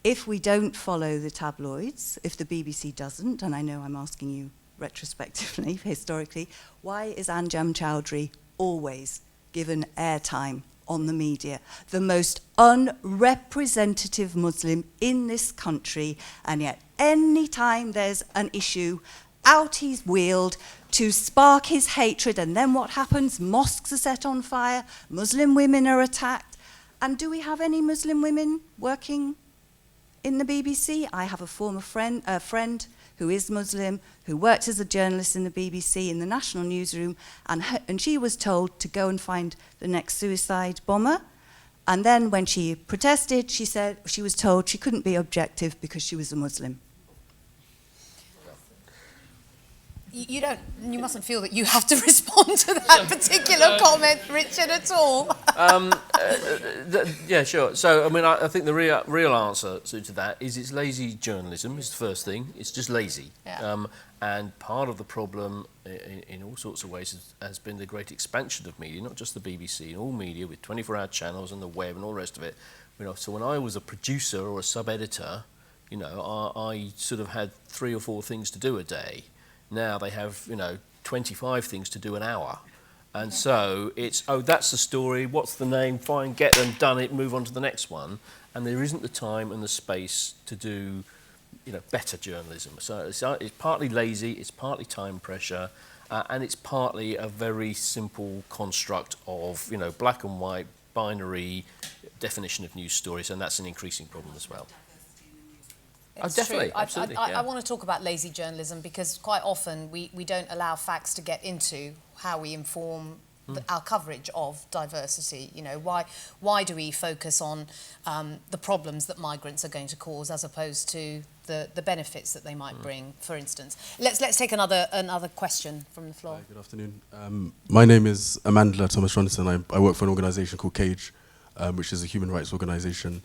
if we don't follow the tabloids, if the BBC doesn't, and I know I'm asking you retrospectively, historically, why is Anjam Chowdhury always given airtime on the media? The most unrepresentative Muslim in this country, and yet any time there's an issue, out he's wheeled to spark his hatred, and then what happens? Mosques are set on fire, Muslim women are attacked. And do we have any Muslim women working in the BBC? I have a former friend who is Muslim, who worked as a journalist in the BBC in the national newsroom, and she was told to go and find the next suicide bomber. And then when she protested, she said she was told she couldn't be objective because she was a Muslim. You mustn't feel that you have to respond to that particular comment, Richard, at all. Yeah, sure. So, I mean, I think the real answer to that is it's lazy journalism is the first thing. It's just lazy. Yeah. And part of the problem in all sorts of ways has been the great expansion of media, not just the BBC, and all media with 24-hour channels and the web and all the rest of it. You know, so when I was a producer or a sub-editor, you know, I sort of had 3 or 4 things to do a day. Now they have, 25 things to do an hour. And so it's, that's the story, what's the name, fine, get them, done it, move on to the next one. And there isn't the time and the space to do, better journalism. So it's partly lazy, it's partly time pressure, and it's partly a very simple construct of, black and white, binary definition of news stories, and that's an increasing problem as well. It's definitely, true. absolutely. I want to talk about lazy journalism because quite often we don't allow facts to get into how we inform our coverage of diversity. Why do we focus on the problems that migrants are going to cause as opposed to the benefits that they might bring, for instance? Let's take another question from the floor. Hi, good afternoon. My name is Amanda Thomas-Ronson. I work for an organisation called CAGE, which is a human rights organisation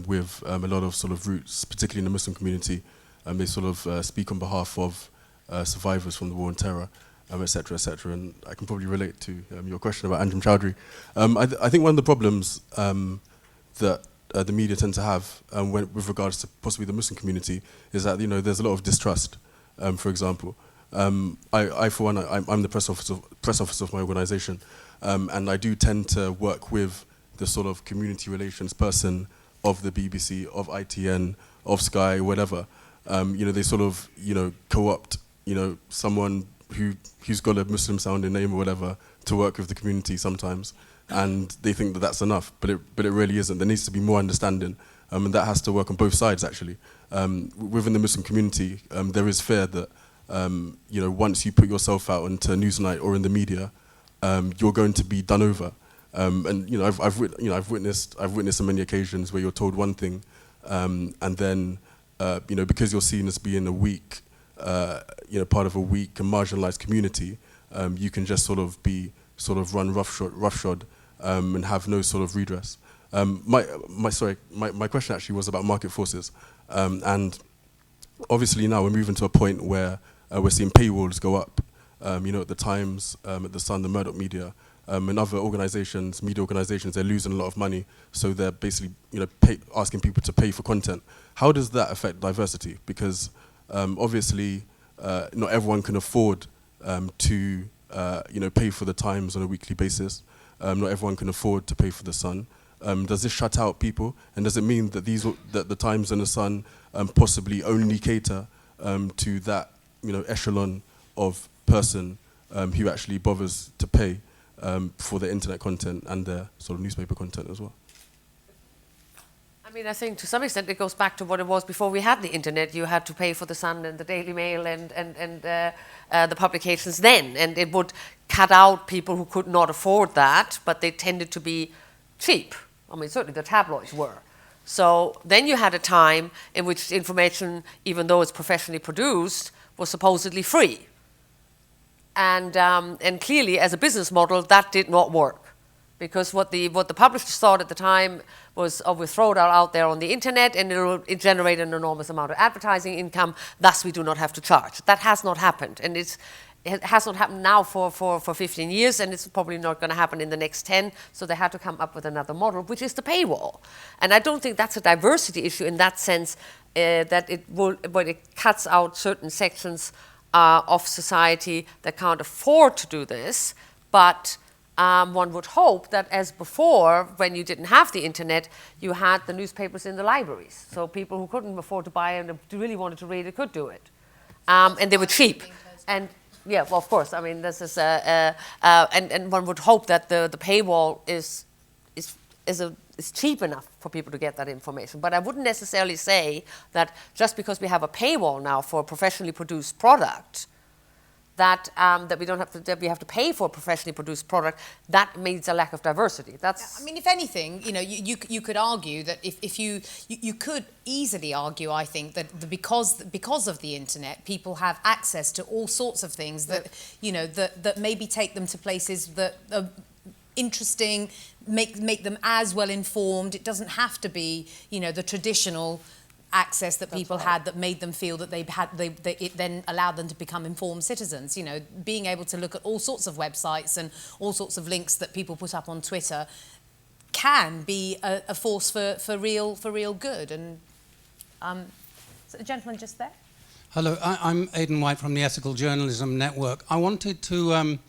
with a lot of sort of roots, particularly in the Muslim community. They sort of speak on behalf of survivors from the war on terror, etc., etc. And I can probably relate to your question about Anjam Chowdhury. I think one of the problems that the media tend to have with regards to possibly the Muslim community is that there's a lot of distrust. For example, I for one, I'm the press officer of my organisation, and I do tend to work with the sort of community relations person of the BBC, of ITN, of Sky, whatever. They sort of co-opt someone who's got a Muslim sounding name or whatever to work with the community sometimes, and they think that that's enough, but it really isn't. There needs to be more understanding, and that has to work on both sides actually. Within the Muslim community, there is fear that once you put yourself out into Newsnight or in the media, you're going to be done over. I've witnessed on many occasions where you're told one thing, and then because you're seen as being a weak, part of a weak and marginalised community, you can just sort of run roughshod and have no sort of redress. My question actually was about market forces, and obviously now we're moving to a point where we're seeing paywalls go up. At the Times, at the Sun, the Murdoch Media, and other organisations, media organisations, they're losing a lot of money, so they're basically asking people to pay for content. How does that affect diversity? Because obviously not everyone can afford to pay for the Times on a weekly basis. Not everyone can afford to pay for the Sun. Does this shut out people? And does it mean that that the Times and the Sun possibly only cater to that echelon of person who actually bothers to pay for their internet content and their sort of newspaper content as well? I mean, I think to some extent it goes back to what it was before we had the internet. You had to pay for the Sun and the Daily Mail and the publications then, and it would cut out people who could not afford that, but they tended to be cheap. I mean, certainly the tabloids were. So then you had a time in which information, even though it's professionally produced, was supposedly free. And clearly, as a business model, that did not work. Because what the publishers thought at the time was, oh, we'll throw it out there on the internet and it generate an enormous amount of advertising income, thus we do not have to charge. That has not happened. And it has not happened now for 15 years, and it's probably not going to happen in the next 10, so they had to come up with another model, which is the paywall. And I don't think that's a diversity issue in that sense, that it cuts out certain sections of society that can't afford to do this, but one would hope that as before, when you didn't have the internet, you had the newspapers in the libraries. So people who couldn't afford to buy and really wanted to read it could do it. And they were cheap. And yeah, well, of course. I mean, this is and one would hope that the paywall is cheap enough for people to get that information. But I wouldn't necessarily say that just because we have a paywall now for a professionally produced product, that we have to pay for a professionally produced product, that means a lack of diversity. That's. I mean, if anything, you could argue that if you could easily argue, I think, that because of the internet, people have access to all sorts of things that that maybe take them to places that are interesting, make them as well informed. It doesn't have to be the traditional access that people had that made them feel that it then allowed them to become informed citizens. Being able to look at all sorts of websites and all sorts of links that people put up on Twitter can be a force for real good. And so the gentleman just there. Hello, I'm Aidan White from the Ethical Journalism Network. I wanted to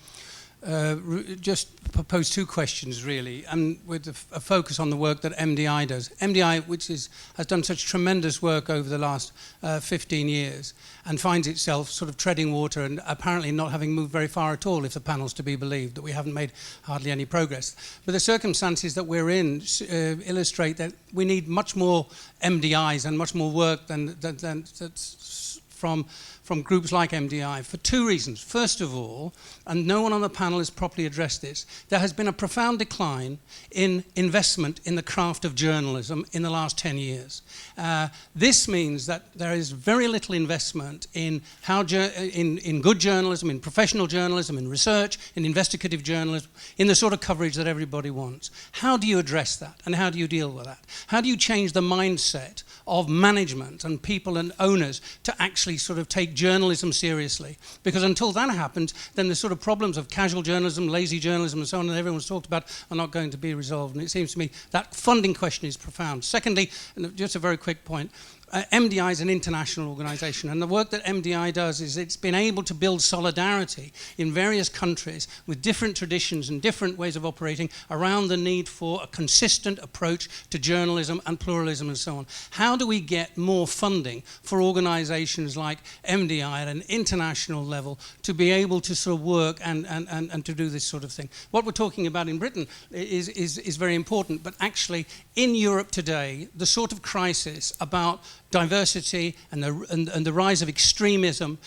just propose two questions, really, and with a focus on the work that MDI does. MDI, which has done such tremendous work over the last 15 years and finds itself sort of treading water and apparently not having moved very far at all, if the panel's to be believed, that we haven't made hardly any progress. But the circumstances that we're in illustrate that we need much more MDIs and much more work than that's from groups like MDI for two reasons. First of all, and no one on the panel has properly addressed this, there has been a profound decline in investment in the craft of journalism in the last 10 years. This means that there is very little investment in in good journalism, in professional journalism, in research, in investigative journalism, in the sort of coverage that everybody wants. How do you address that, and how do you deal with that? How do you change the mindset of management and people and owners to actually actually sort of take journalism seriously. Because until that happens, then the sort of problems of casual journalism, lazy journalism, and so on, that everyone's talked about, are not going to be resolved. And it seems to me that funding question is profound. Secondly, and just a very quick point, MDI is an international organisation, and the work that MDI does is it's been able to build solidarity in various countries with different traditions and different ways of operating around the need for a consistent approach to journalism and pluralism and so on. How do we get more funding for organisations like MDI at an international level to be able to sort of work and to do this sort of thing? What we're talking about in Britain is very important, but actually in Europe today, the sort of crisis about diversity and the rise of extremism,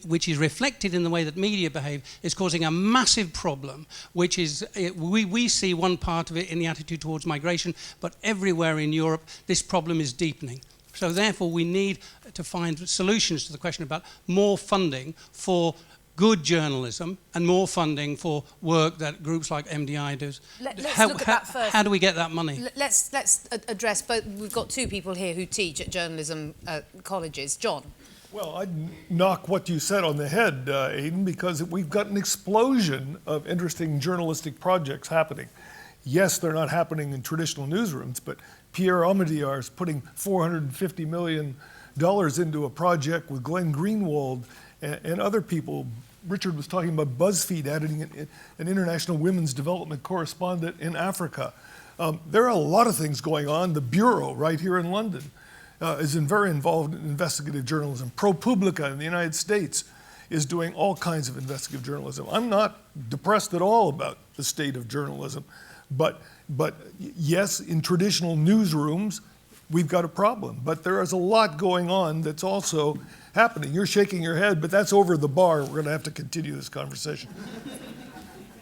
which is reflected in the way that media behave, is causing a massive problem, which is, we see one part of it in the attitude towards migration, but everywhere in Europe, this problem is deepening. So therefore, we need to find solutions to the question about more funding for good journalism and more funding for work that groups like MDI do. Let's look at that first. How do we get that money? Let's address both. We've got two people here who teach at journalism colleges. John. Well, I'd knock what you said on the head, Aidan, because we've got an explosion of interesting journalistic projects happening. Yes, they're not happening in traditional newsrooms, but Pierre Omidyar is putting $450 million into a project with Glenn Greenwald and other people. Richard was talking about BuzzFeed adding an international women's development correspondent in Africa. There are a lot of things going on. The Bureau right here in London is very involved in investigative journalism. ProPublica in the United States is doing all kinds of investigative journalism. I'm not depressed at all about the state of journalism, but yes, in traditional newsrooms, we've got a problem. But there is a lot going on that's also happening. You're shaking your head, but that's over the bar. We're going to have to continue this conversation.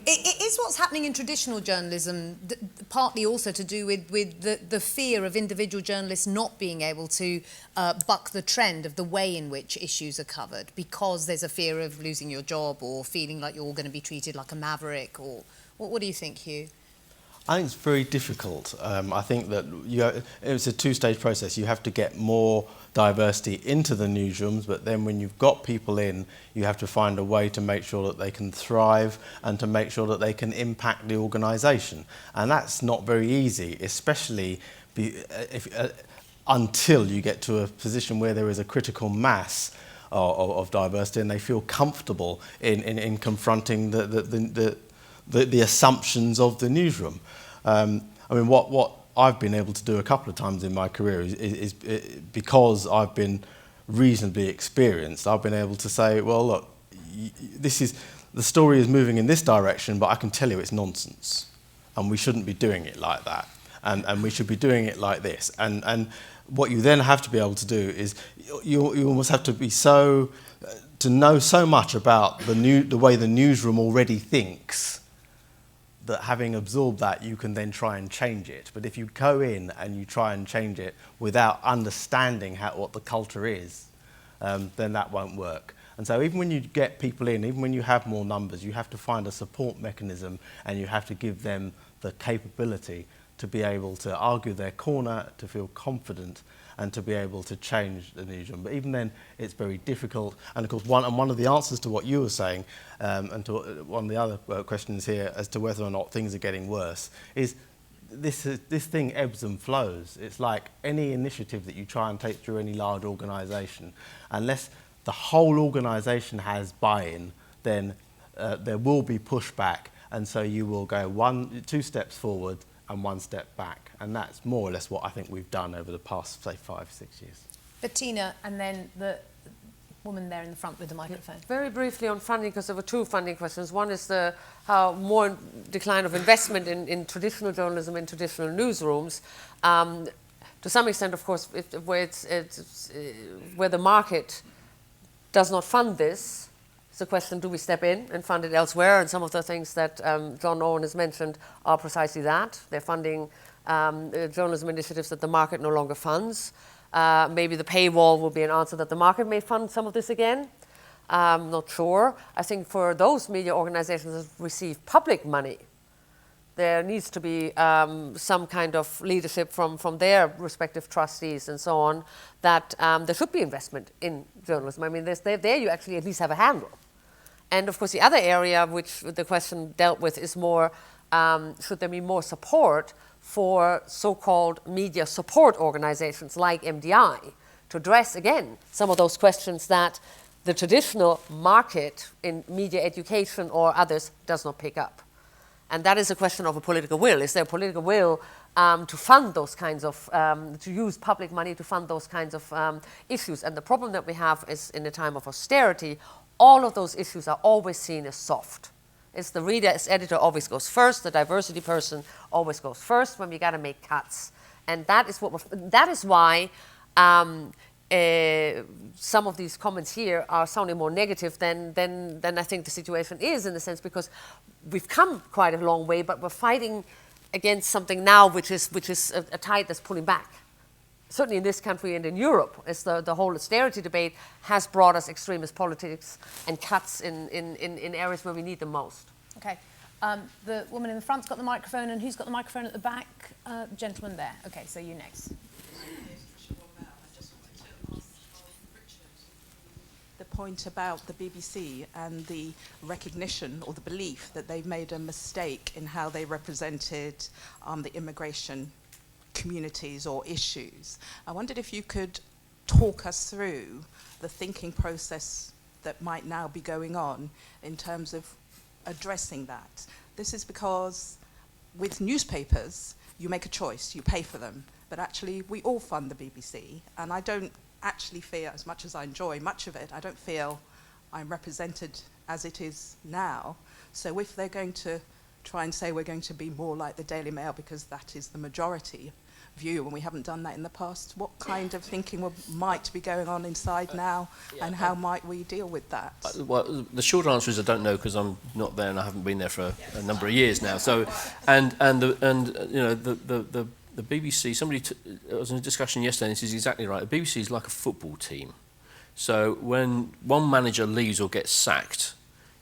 Is what's happening in traditional journalism partly also to do with the fear of individual journalists not being able to buck the trend of the way in which issues are covered, because there's a fear of losing your job or feeling like you're all going to be treated like a maverick? Or what do you think, Hugh? I think it's very difficult. I think that it's a two-stage process. You have to get more diversity into the newsrooms, but then when you've got people in, you have to find a way to make sure that they can thrive and to make sure that they can impact the organisation. And that's not very easy, especially until you get to a position where there is a critical mass of diversity and they feel comfortable in confronting the assumptions of the newsroom. I mean, what I've been able to do a couple of times in my career is because I've been reasonably experienced, I've been able to say, well, look, the story is moving in this direction, but I can tell you it's nonsense, and we shouldn't be doing it like that, and we should be doing it like this. And what you then have to be able to do is you almost have to be to know so much about the way the newsroom already thinks, that having absorbed that, you can then try and change it. But if you go in and you try and change it without understanding what the culture is, then that won't work. And so even when you get people in, even when you have more numbers, you have to find a support mechanism, and you have to give them the capability to be able to argue their corner, to feel confident, and to be able to change the newsroom. But even then, it's very difficult. And of course, one of the answers to what you were saying, and to one of the other questions here as to whether or not things are getting worse, is this thing ebbs and flows. It's like any initiative that you try and take through any large organisation. Unless the whole organisation has buy-in, then there will be pushback, and so you will go two steps forward and one step back. And that's more or less what I think we've done over the past, say, 5-6 years. Bettina, and then the woman there in the front with the microphone. Very briefly on funding, because there were two funding questions. One is how more decline of investment in traditional journalism, in traditional newsrooms. To some extent, of course, where the market does not fund this, it's a question, do we step in and fund it elsewhere? And some of the things that John Owen has mentioned are precisely that. They're funding journalism initiatives that the market no longer funds. Maybe the paywall will be an answer that the market may fund some of this again. Not sure. I think for those media organizations that receive public money, there needs to be some kind of leadership from their respective trustees and so on, that there should be investment in journalism. I mean, there you actually at least have a handle. And of course, the other area which the question dealt with is more, should there be more support for so-called media support organizations like MDI to address, again, some of those questions that the traditional market in media education or others does not pick up. And that is a question of a political will. Is there a political will to fund those kinds of, to use public money to fund those kinds of issues? And the problem that we have is in a time of austerity, all of those issues are always seen as soft. It's the reader as editor always goes first, the diversity person always goes first when we got to make cuts. And that is that is why some of these comments here are sounding more negative than I think the situation is, in a sense, because we've come quite a long way, but we're fighting against something now which is a tide that's pulling back. Certainly in this country and in Europe, as the whole austerity debate has brought us extremist politics and cuts in areas where we need them most. Okay. The woman in the front's got the microphone, and who's got the microphone at the back? Gentleman there. Okay, so you next. The point about the BBC and the recognition or the belief that they've made a mistake in how they represented the immigration communities or issues. I wondered if you could talk us through the thinking process that might now be going on in terms of addressing that. This is because with newspapers, you make a choice, you pay for them, but actually we all fund the BBC, and I don't actually feel, as much as I enjoy much of it, I don't feel I'm represented as it is now. So if they're going to try and say we're going to be more like the Daily Mail because that is the majority view, and we haven't done that in the past, what kind of thinking might be going on inside now, and how might we deal with that? Well, the short answer is I don't know, because I'm not there and I haven't been there for a number of years now. So, and you know, the BBC, there was a discussion yesterday, and this is exactly right. The BBC is like a football team. So when one manager leaves or gets sacked,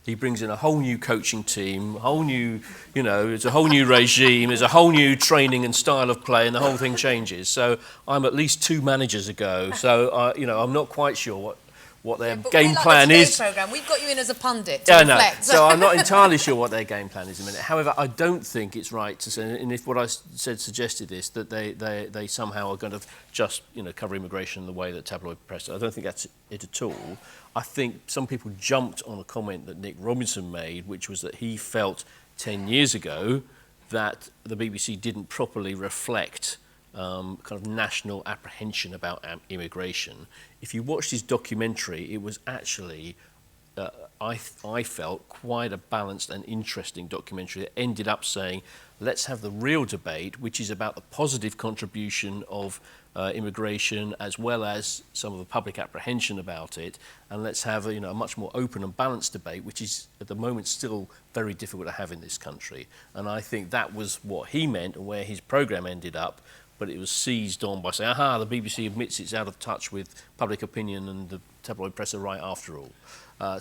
he brings in a whole new coaching team, a whole new, you know, it's a whole new regime, there's a whole new training and style of play, and the whole thing changes. So I'm at least 2 managers ago, so you know, I'm not quite sure what their game plan is. Program. We've got you in as a pundit to reflect. So I'm not entirely sure what their game plan is in a minute. However, I don't think it's right to say, and if what I said suggested this, that they somehow are going to just, you know, cover immigration in the way that tabloid press. I don't think that's it at all. I think some people jumped on a comment that Nick Robinson made, which was that he felt 10 years ago that the BBC didn't properly reflect kind of national apprehension about immigration. If you watched his documentary, it was actually, I felt, quite a balanced and interesting documentary that ended up saying, let's have the real debate, which is about the positive contribution of immigration as well as some of the public apprehension about it, and let's have a much more open and balanced debate, which is at the moment still very difficult to have in this country. And I think that was what he meant and where his programme ended up, but it was seized on by saying, aha, the BBC admits it's out of touch with public opinion and the tabloid press are right after all.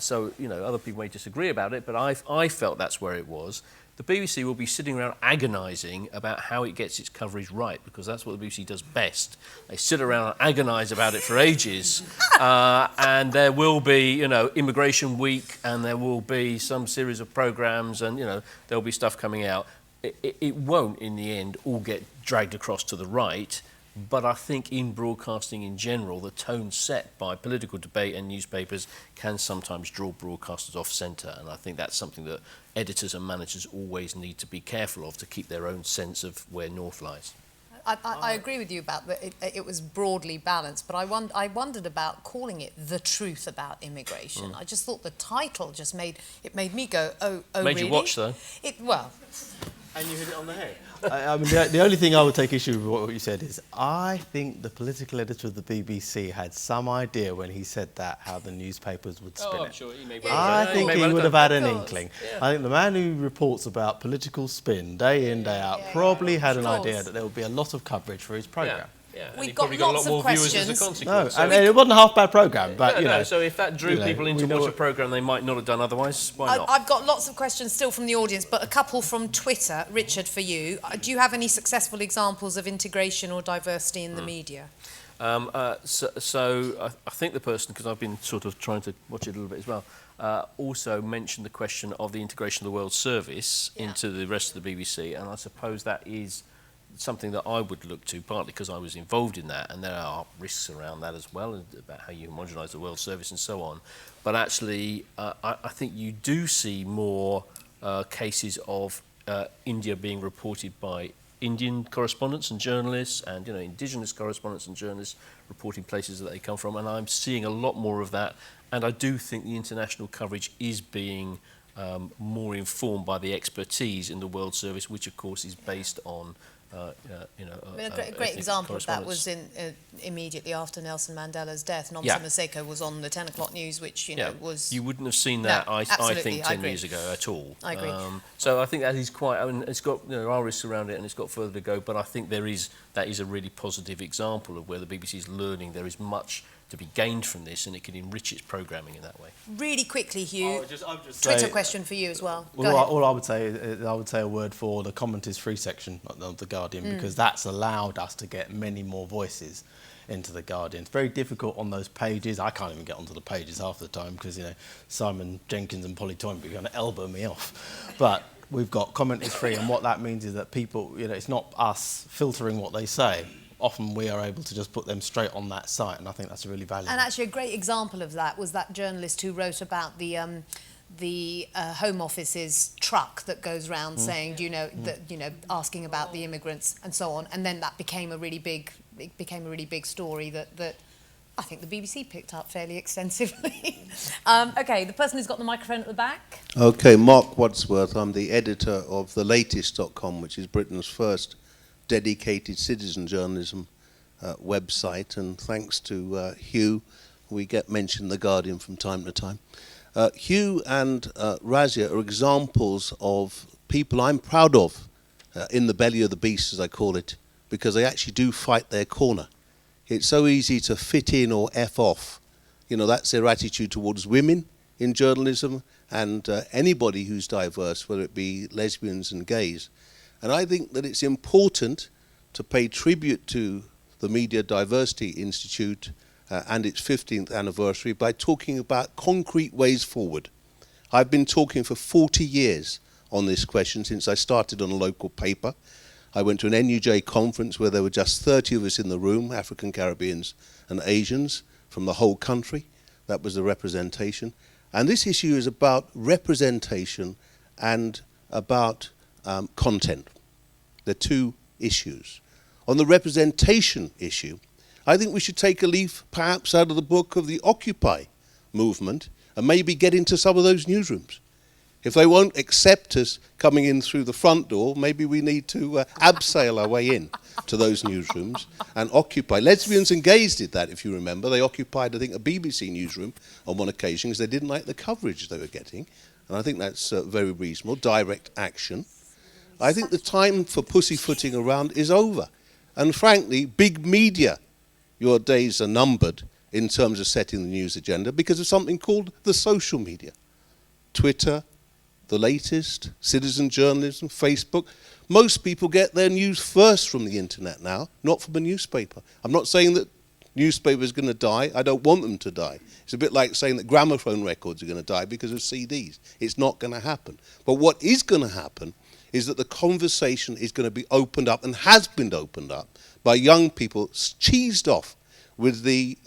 So, you know, other people may disagree about it, but I felt that's where it was. The BBC will be sitting around agonising about how it gets its coverage right, because that's what the BBC does best. They sit around and agonise about it for ages, and there will be, you know, Immigration Week, and there will be some series of programmes, and, you know, there'll be stuff coming out. It won't, in the end, all get dragged across to the right, but I think in broadcasting in general, the tone set by political debate and newspapers can sometimes draw broadcasters off centre, and I think that's something that editors and managers always need to be careful of to keep their own sense of where north lies. I agree with you about that. It was broadly balanced, but I wondered about calling it "The Truth About Immigration." I just thought the title just made me go, oh, made really? You watch though. Well. And you hit it on the head. I mean, the only thing I would take issue with what you said is I think the political editor of the BBC had some idea when he said that how the newspapers would spin it. Sure, I think he would have had an inkling. Yeah. I think the man who reports about political spin day in, day out probably had an idea that there would be a lot of coverage for his programme. Yeah, and We've you've got probably got a lots lot more of viewers as questions. a No, consequence. and it wasn't a half bad programme, but you know. So if that drew people in to watch a programme they might not have done otherwise, why not? I've got lots of questions still from the audience, but a couple from Twitter. Richard, for you. Do you have any successful examples of integration or diversity in the media? I think the person, because I've been sort of trying to watch it a little bit as well, also mentioned the question of the integration of the World Service into the rest of the BBC, and I suppose that is something that I would look to, partly because I was involved in that, and there are risks around that as well, about how you homogenise the World Service and so on. But actually, I think you do see more cases of India being reported by Indian correspondents and journalists, and indigenous correspondents and journalists reporting places that they come from, and I'm seeing a lot more of that. And I do think the international coverage is being more informed by the expertise in the World Service, which of course is based on a great example of that was immediately after Nelson Mandela's death. Nomsa Maseko was on the 10 o'clock news, which was... You wouldn't have seen that, I think, 10 years ago at all. I agree. So I think that is quite... I mean, it's got there are risks around it, and it's got further to go, but I think that is a really positive example of where the BBC is learning. There is much to be gained from this, and it can enrich its programming in that way. Really quickly, Hugh, I would just Twitter say, question for you as well. All I would say is I would say a word for the comment is free section of The Guardian, because that's allowed us to get many more voices into The Guardian. It's very difficult on those pages. I can't even get onto the pages half the time because, Simon Jenkins and Polly Toynbee are going to elbow me off. But we've got comment is free, and what that means is that people, it's not us filtering what they say. Often we are able to just put them straight on that site, and I think that's really valuable. And actually a great example of that was that journalist who wrote about the Home Office's truck that goes round saying, asking about the immigrants and so on, and then that became a really big story that I think the BBC picked up fairly extensively. Okay, the person who's got the microphone at the back. Okay, Mark Wadsworth. I'm the editor of thelatest.com, which is Britain's first dedicated citizen journalism website, and thanks to Hugh, we get mentioned in The Guardian from time to time. Hugh and Razia are examples of people I'm proud of in the belly of the beast, as I call it, because they actually do fight their corner. It's so easy to fit in or F off. That's their attitude towards women in journalism and anybody who's diverse, whether it be lesbians and gays. And I think that it's important to pay tribute to the Media Diversity Institute and its 15th anniversary by talking about concrete ways forward. I've been talking for 40 years on this question since I started on a local paper. I went to an NUJ conference where there were just 30 of us in the room, African, Caribbeans and Asians from the whole country. That was the representation. And this issue is about representation and about content. They're two issues. On the representation issue, I think we should take a leaf perhaps out of the book of the Occupy movement and maybe get into some of those newsrooms. If they won't accept us coming in through the front door, maybe we need to abseil our way in to those newsrooms and occupy. Lesbians and gays did that, if you remember. They occupied, I think, a BBC newsroom on one occasion because they didn't like the coverage they were getting. And I think that's very reasonable, direct action. I think the time for pussyfooting around is over. And frankly, big media, your days are numbered in terms of setting the news agenda because of something called the social media. Twitter, The Latest, citizen journalism, Facebook. Most people get their news first from the internet now, not from a newspaper. I'm not saying that newspapers are going to die. I don't want them to die. It's a bit like saying that gramophone records are going to die because of CDs. It's not going to happen. But what is going to happen is that the conversation is going to be opened up and has been opened up by young people cheesed off with the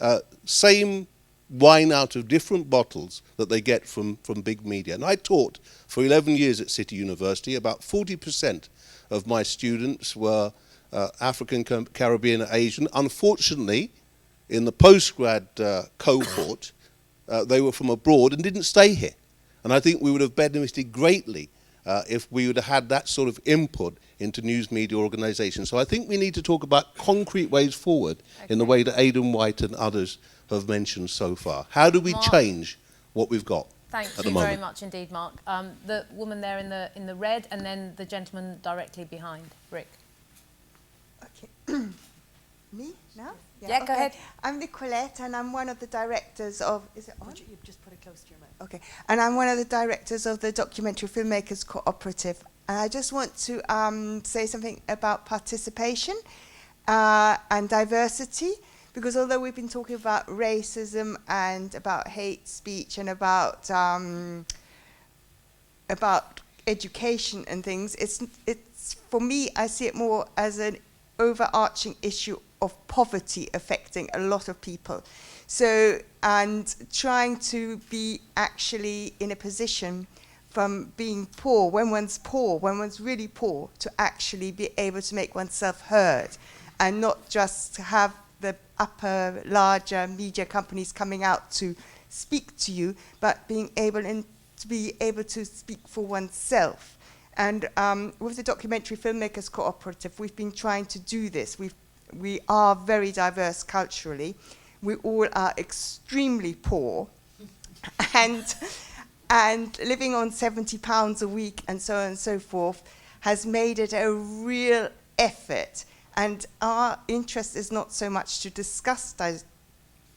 same wine out of different bottles that they get from big media. And I taught for 11 years at City University. About 40% of my students were African, Caribbean, and Asian. Unfortunately, in the postgrad cohort, they were from abroad and didn't stay here. And I think we would have benefited greatly if we would have had that sort of input into news media organisations. So I think we need to talk about concrete ways forward in the way that Aidan White and others have mentioned so far. How do we change what we've got? Thank you very much indeed, Mark. The woman there in the red, and then the gentleman directly behind, Rick. Okay. Me now? Yeah, go ahead. I'm Nicolette, and I'm one of the directors of. Is it on? You just put it close to your mouth. Okay, and I'm one of the directors of the Documentary Filmmakers Cooperative. And I just want to say something about participation and diversity, because although we've been talking about racism and about hate speech and about education and things, it's for me, I see it more as an overarching issue of poverty affecting a lot of people. So, and trying to be actually in a position from being poor, when one's really poor, to actually be able to make oneself heard, and not just have the upper, larger media companies coming out to speak to you, but being able to be able to speak for oneself. And with the Documentary Filmmakers Cooperative, we've been trying to do this. We are very diverse culturally. We all are extremely poor, and living on £70 a week and so on and so forth has made it a real effort. And our interest is not so much to discuss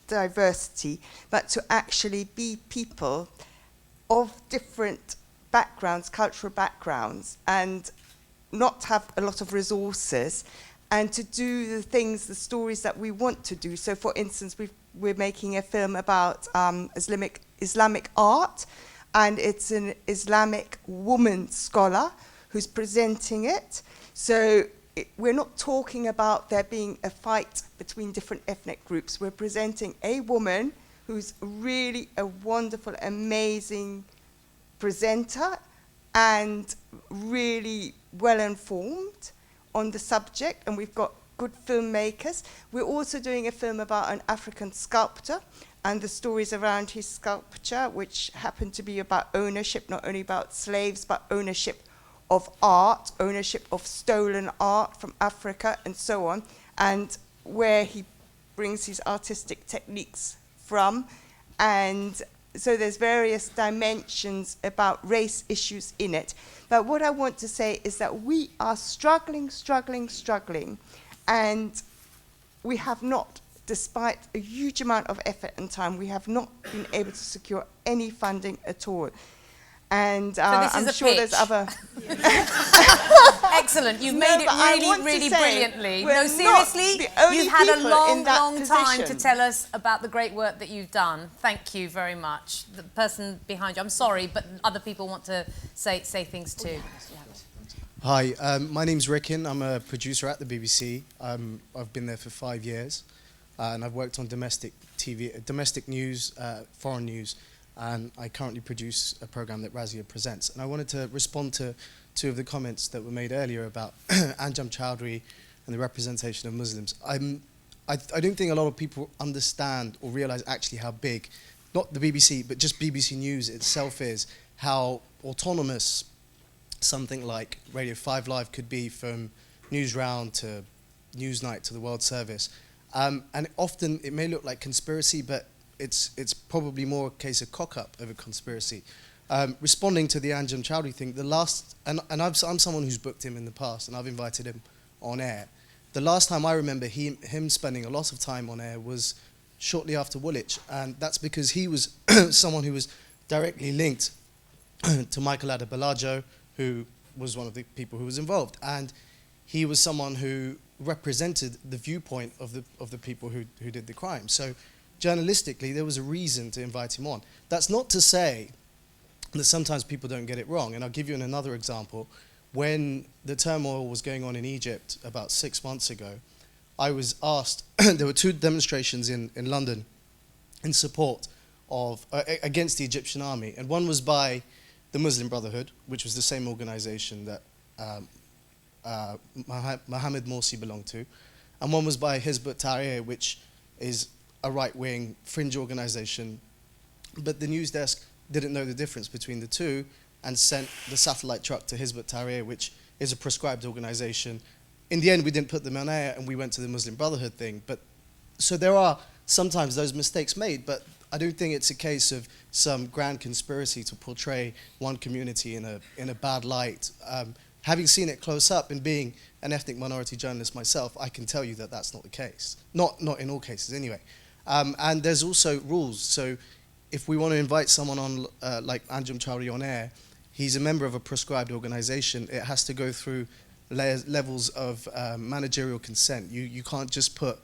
diversity, but to actually be people of different backgrounds, cultural backgrounds, and not have a lot of resources, and to do the things, the stories that we want to do. So, for instance, we're making a film about Islamic art, and it's an Islamic woman scholar who's presenting it. So we're not talking about there being a fight between different ethnic groups. We're presenting a woman who's really a wonderful, amazing presenter and really well informed on the subject, and we've got good filmmakers. We're also doing a film about an African sculptor and the stories around his sculpture, which happen to be about ownership, not only about slaves, but ownership of art, ownership of stolen art from Africa, and so on, and where he brings his artistic techniques from. And so there's various dimensions about race issues in it. But what I want to say is that we are struggling, and we have not, despite a huge amount of effort and time, we have not been able to secure any funding at all. And I'm sure there's other... Excellent. You've made it really brilliantly. No, seriously, you've had a long time to tell us about the great work that you've done. Thank you very much. The person behind you, I'm sorry, but other people want to say things too. Hi, my name's Ricken. I'm a producer at the BBC. I've been there for 5 years, and I've worked on domestic TV, domestic news, foreign news, and I currently produce a program that Razia presents. And I wanted to respond to two of the comments that were made earlier about Anjum Chowdhury and the representation of Muslims. I don't think a lot of people understand or realise actually how big, not the BBC, but just BBC News itself is, how autonomous something like Radio 5 Live could be, from Newsround to Newsnight to the World Service. And often it may look like conspiracy, but it's probably more a case of cock-up of a conspiracy. Responding to the Anjum Chowdhury thing, I'm someone who's booked him in the past, and I've invited him on air. The last time I remember him spending a lot of time on air was shortly after Woolwich, and that's because he was someone who was directly linked to Michael Adebolajo, who was one of the people who was involved, and he was someone who represented the viewpoint of the people who did the crime. So journalistically, there was a reason to invite him on. That's not to say that sometimes people don't get it wrong, and I'll give you another example. When the turmoil was going on in Egypt about 6 months ago, I was asked, there were 2 demonstrations in London in support of, against the Egyptian army, and one was by the Muslim Brotherhood, which was the same organization that Mohammed Morsi belonged to, and one was by Hizb ut-Tahrir, which is a right-wing fringe organization, but the news desk didn't know the difference between the two and sent the satellite truck to Hizb ut-Tahrir, which is a proscribed organization. In the end, we didn't put them on air, and we went to the Muslim Brotherhood thing. But so there are sometimes those mistakes made, but I don't think it's a case of some grand conspiracy to portray one community in a bad light. having seen it close up and being an ethnic minority journalist myself, I can tell you that that's not the case. Not in all cases, anyway. And there's also rules. So if we want to invite someone on, like Anjum Chowdhury on air, he's a member of a prescribed organization. It has to go through levels of managerial consent. You can't just put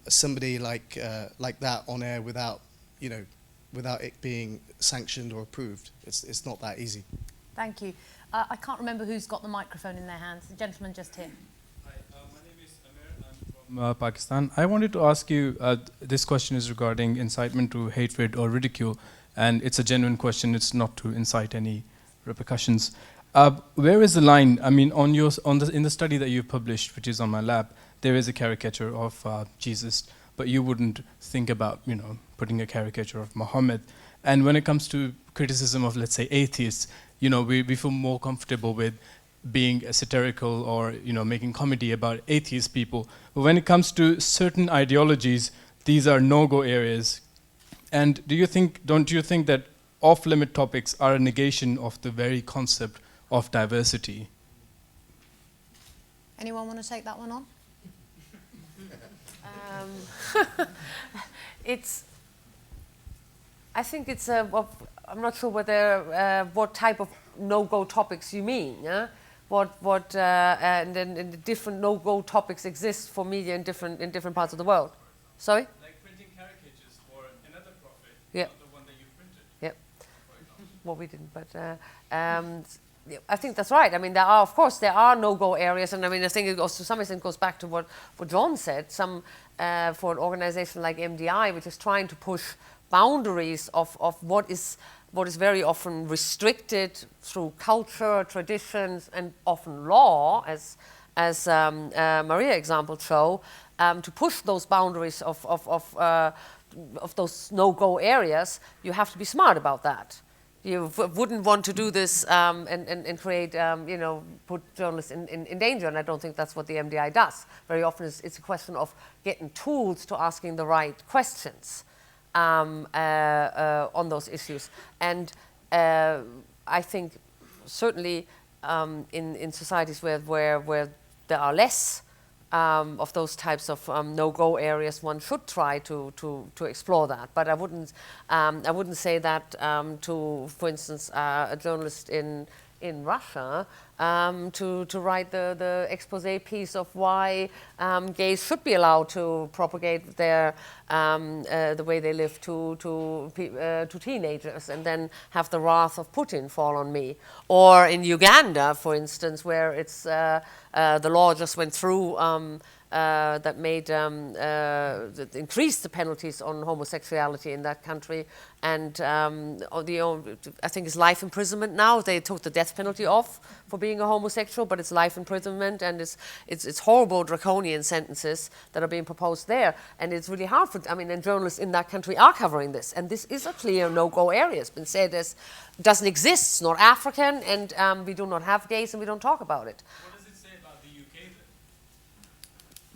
somebody like that on air without it being sanctioned or approved. It's not that easy. Thank you. I can't remember who's got the microphone in their hands. The gentleman just here. Hi, my name is Amir. I'm from Pakistan. I wanted to ask you, this question is regarding incitement to hatred or ridicule, and it's a genuine question. It's not to incite any repercussions. Where is the line? I mean, in the study that you've published, which is on my lab, there is a caricature of Jesus, but you wouldn't think about, putting a caricature of Muhammad. And when it comes to criticism of, let's say, atheists, we feel more comfortable with being satirical or, making comedy about atheist people. But when it comes to certain ideologies, these are no-go areas. And don't you think that off-limit topics are a negation of the very concept of diversity? Anyone want to take that one on? I think it's I'm not sure whether what type of no-go topics you mean. Yeah? And then the different no-go topics exist for media in different parts of the world. Sorry? Like printing caricatures for another prophet, yeah. not the one that you printed. Yep. Well, we didn't, but I think that's right. I mean, of course, there are no-go areas, and I mean, I think it goes to some extent goes back to what John said. For an organization like MDI, which is trying to push boundaries of what is very often restricted through culture, traditions, and often law, as Maria examples show, to push those boundaries of those no-go areas, you have to be smart about that. You wouldn't want to do this and create, put journalists in danger, and I don't think that's what the MDI does. Very often it's a question of getting tools to asking the right questions on those issues. And I think certainly in societies where there are less of those types of no-go areas, one should try to explore that. But I wouldn't say that to, for instance, a journalist in Russia to write the expose piece of why gays should be allowed to propagate their the way they live to teenagers, and then have the wrath of Putin fall on me. Or in Uganda, for instance, where it's the law just went through that made that increased the penalties on homosexuality in that country, and I think it's life imprisonment now. They took the death penalty off for being a homosexual, but it's life imprisonment, and it's horrible draconian sentences that are being proposed there, and it's really hard for. I mean, and journalists in that country are covering this, and this is a clear no-go area. It's been said as doesn't exist. It's not African, and we do not have gays, and we don't talk about it.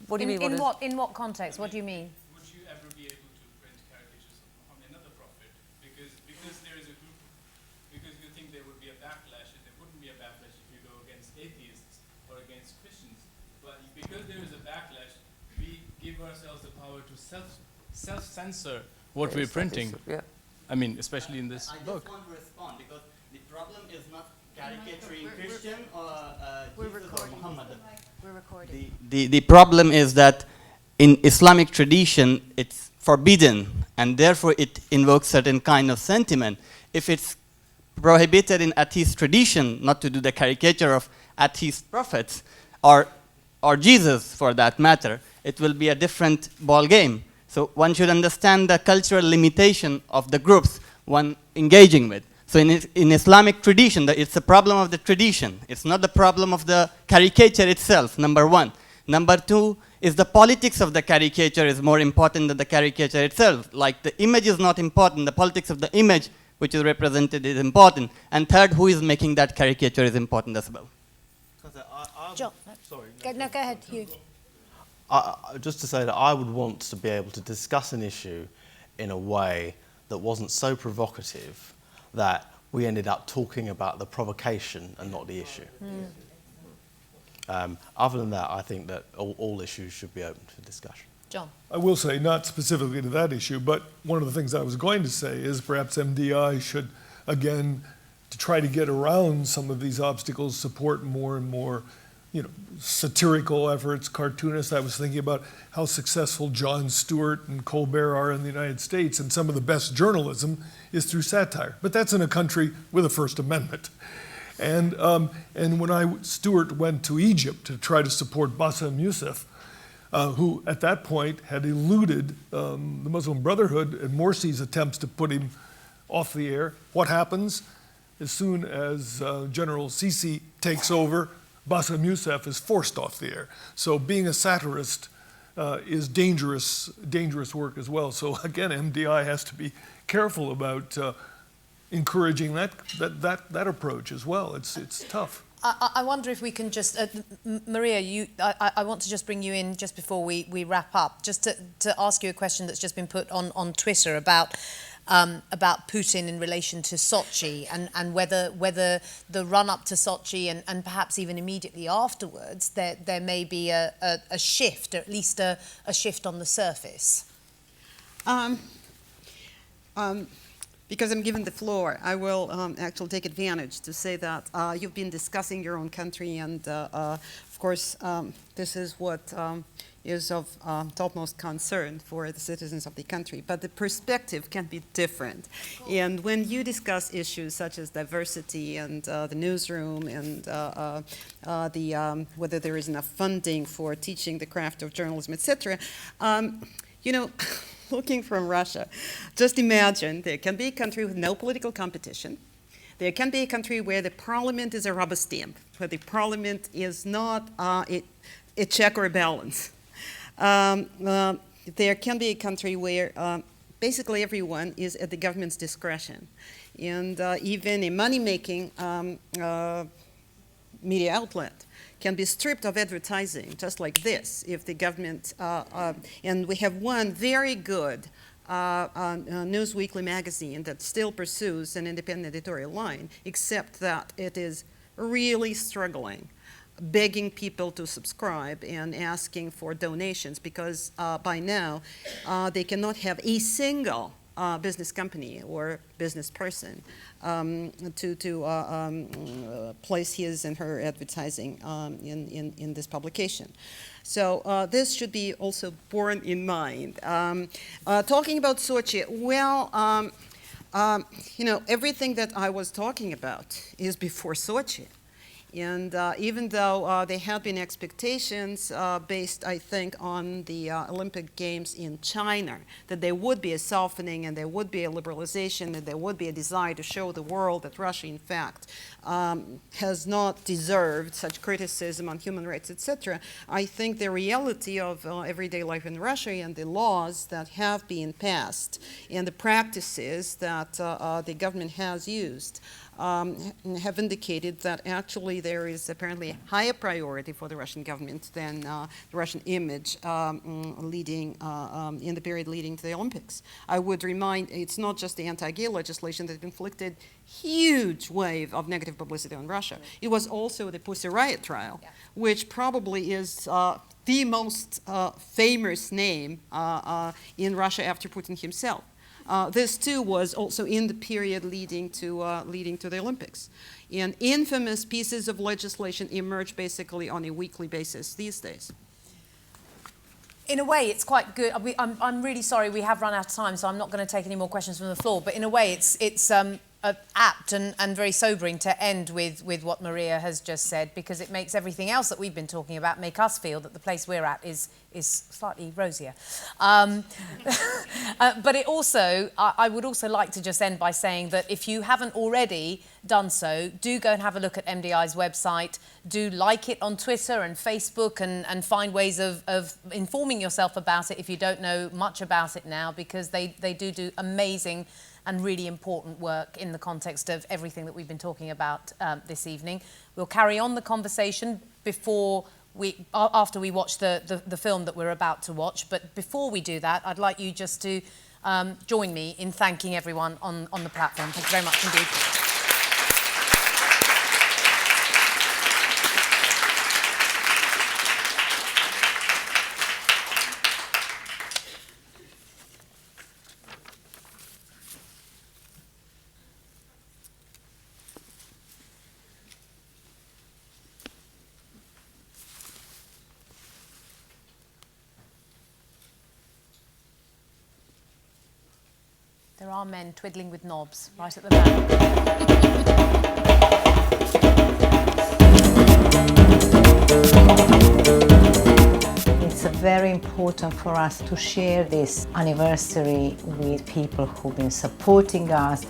What do you mean? In what context? What do you mean? Would you ever be able to print caricatures of another prophet? Because there is a group, because you think there would be a backlash, and there wouldn't be a backlash if you go against atheists or against Christians. But because there is a backlash, we give ourselves the power to self-censor what we're printing. Yeah. I mean, especially in this book. I just want to respond, because the problem is not caricaturing Christian or Jesus or Muhammad. We're recording. The problem is that in Islamic tradition, it's forbidden, and therefore it invokes certain kind of sentiment. If it's prohibited in atheist tradition not to do the caricature of atheist prophets, or Jesus for that matter, it will be a different ball game. So one should understand the cultural limitation of the groups one engaging with. So in Islamic tradition, it's a problem of the tradition. It's not the problem of the caricature itself, number one. Number two is the politics of the caricature is more important than the caricature itself. Like the image is not important, the politics of the image which is represented is important. And third, who is making that caricature is important as well. John, sorry. No, go ahead, Hugh. Just to say that I would want to be able to discuss an issue in a way that wasn't so provocative that we ended up talking about the provocation and not the issue. Other than that, I think that all issues should be open for discussion. John. I will say, not specifically to that issue, but one of the things I was going to say is perhaps MDI should, again, to try to get around some of these obstacles, support more and more, satirical efforts, cartoonists. I was thinking about how successful Jon Stewart and Colbert are in the United States, and some of the best journalism is through satire. But that's in a country with a First Amendment. And when Stewart went to Egypt to try to support Bassem Youssef, who at that point had eluded the Muslim Brotherhood and Morsi's attempts to put him off the air. What happens? As soon as General Sisi takes over, Bassem Youssef is forced off the air. So being a satirist is dangerous work as well. So again, MDI has to be careful about encouraging that approach as well. It's tough. I wonder if we can just, Maria, I want to just bring you in just before we wrap up, just to ask you a question that's just been put on Twitter about Putin in relation to Sochi and whether the run-up to Sochi and perhaps even immediately afterwards there may be a shift, or at least a shift on the surface. Because I'm given the floor, I will actually take advantage to say that you've been discussing your own country, and of course, this is what is of topmost concern for the citizens of the country. But the perspective can be different. And when you discuss issues such as diversity and the newsroom and whether there is enough funding for teaching the craft of journalism, etc., looking from Russia, just imagine there can be a country with no political competition. There can be a country where the parliament is a rubber stamp, where the parliament is not a check or a balance. There can be a country where basically everyone is at the government's discretion. And even a money-making media outlet can be stripped of advertising, just like this, if the government, and we have one very good News Weekly magazine that still pursues an independent editorial line, except that it is really struggling, begging people to subscribe and asking for donations, because by now they cannot have a single business company or business person to place his and her advertising in this publication. So this should be also borne in mind. Talking about Sochi, well, everything that I was talking about is before Sochi. And even though there have been expectations based, I think, on the Olympic Games in China, that there would be a softening and there would be a liberalization and there would be a desire to show the world that Russia, in fact, has not deserved such criticism on human rights, etc., I think the reality of everyday life in Russia and the laws that have been passed and the practices that the government has used have indicated that actually there is apparently a higher priority for the Russian government than the Russian image leading in the period leading to the Olympics. I would remind, it's not just the anti-gay legislation that inflicted huge wave of negative publicity on Russia. It was also the Pussy Riot trial, which probably is the most famous name in Russia after Putin himself. This too was also in the period leading to the Olympics. And infamous pieces of legislation emerge basically on a weekly basis these days. In a way, it's quite good. I'm really sorry we have run out of time, so I'm not going to take any more questions from the floor. But in a way, it's apt and very sobering to end with what Maria has just said, because it makes everything else that we've been talking about make us feel that the place we're at is slightly rosier. But it also, I would also like to just end by saying that if you haven't already done so, do go and have a look at MDI's website. Do like it on Twitter and Facebook and find ways of informing yourself about it if you don't know much about it now, because they do amazing and really important work in the context of everything that we've been talking about this evening. We'll carry on the conversation after we watch the film that we're about to watch. But before we do that, I'd like you just to join me in thanking everyone on the platform. Thank you very much indeed. our men twiddling with knobs right at the back. It's very important for us to share this anniversary with people who've been supporting us,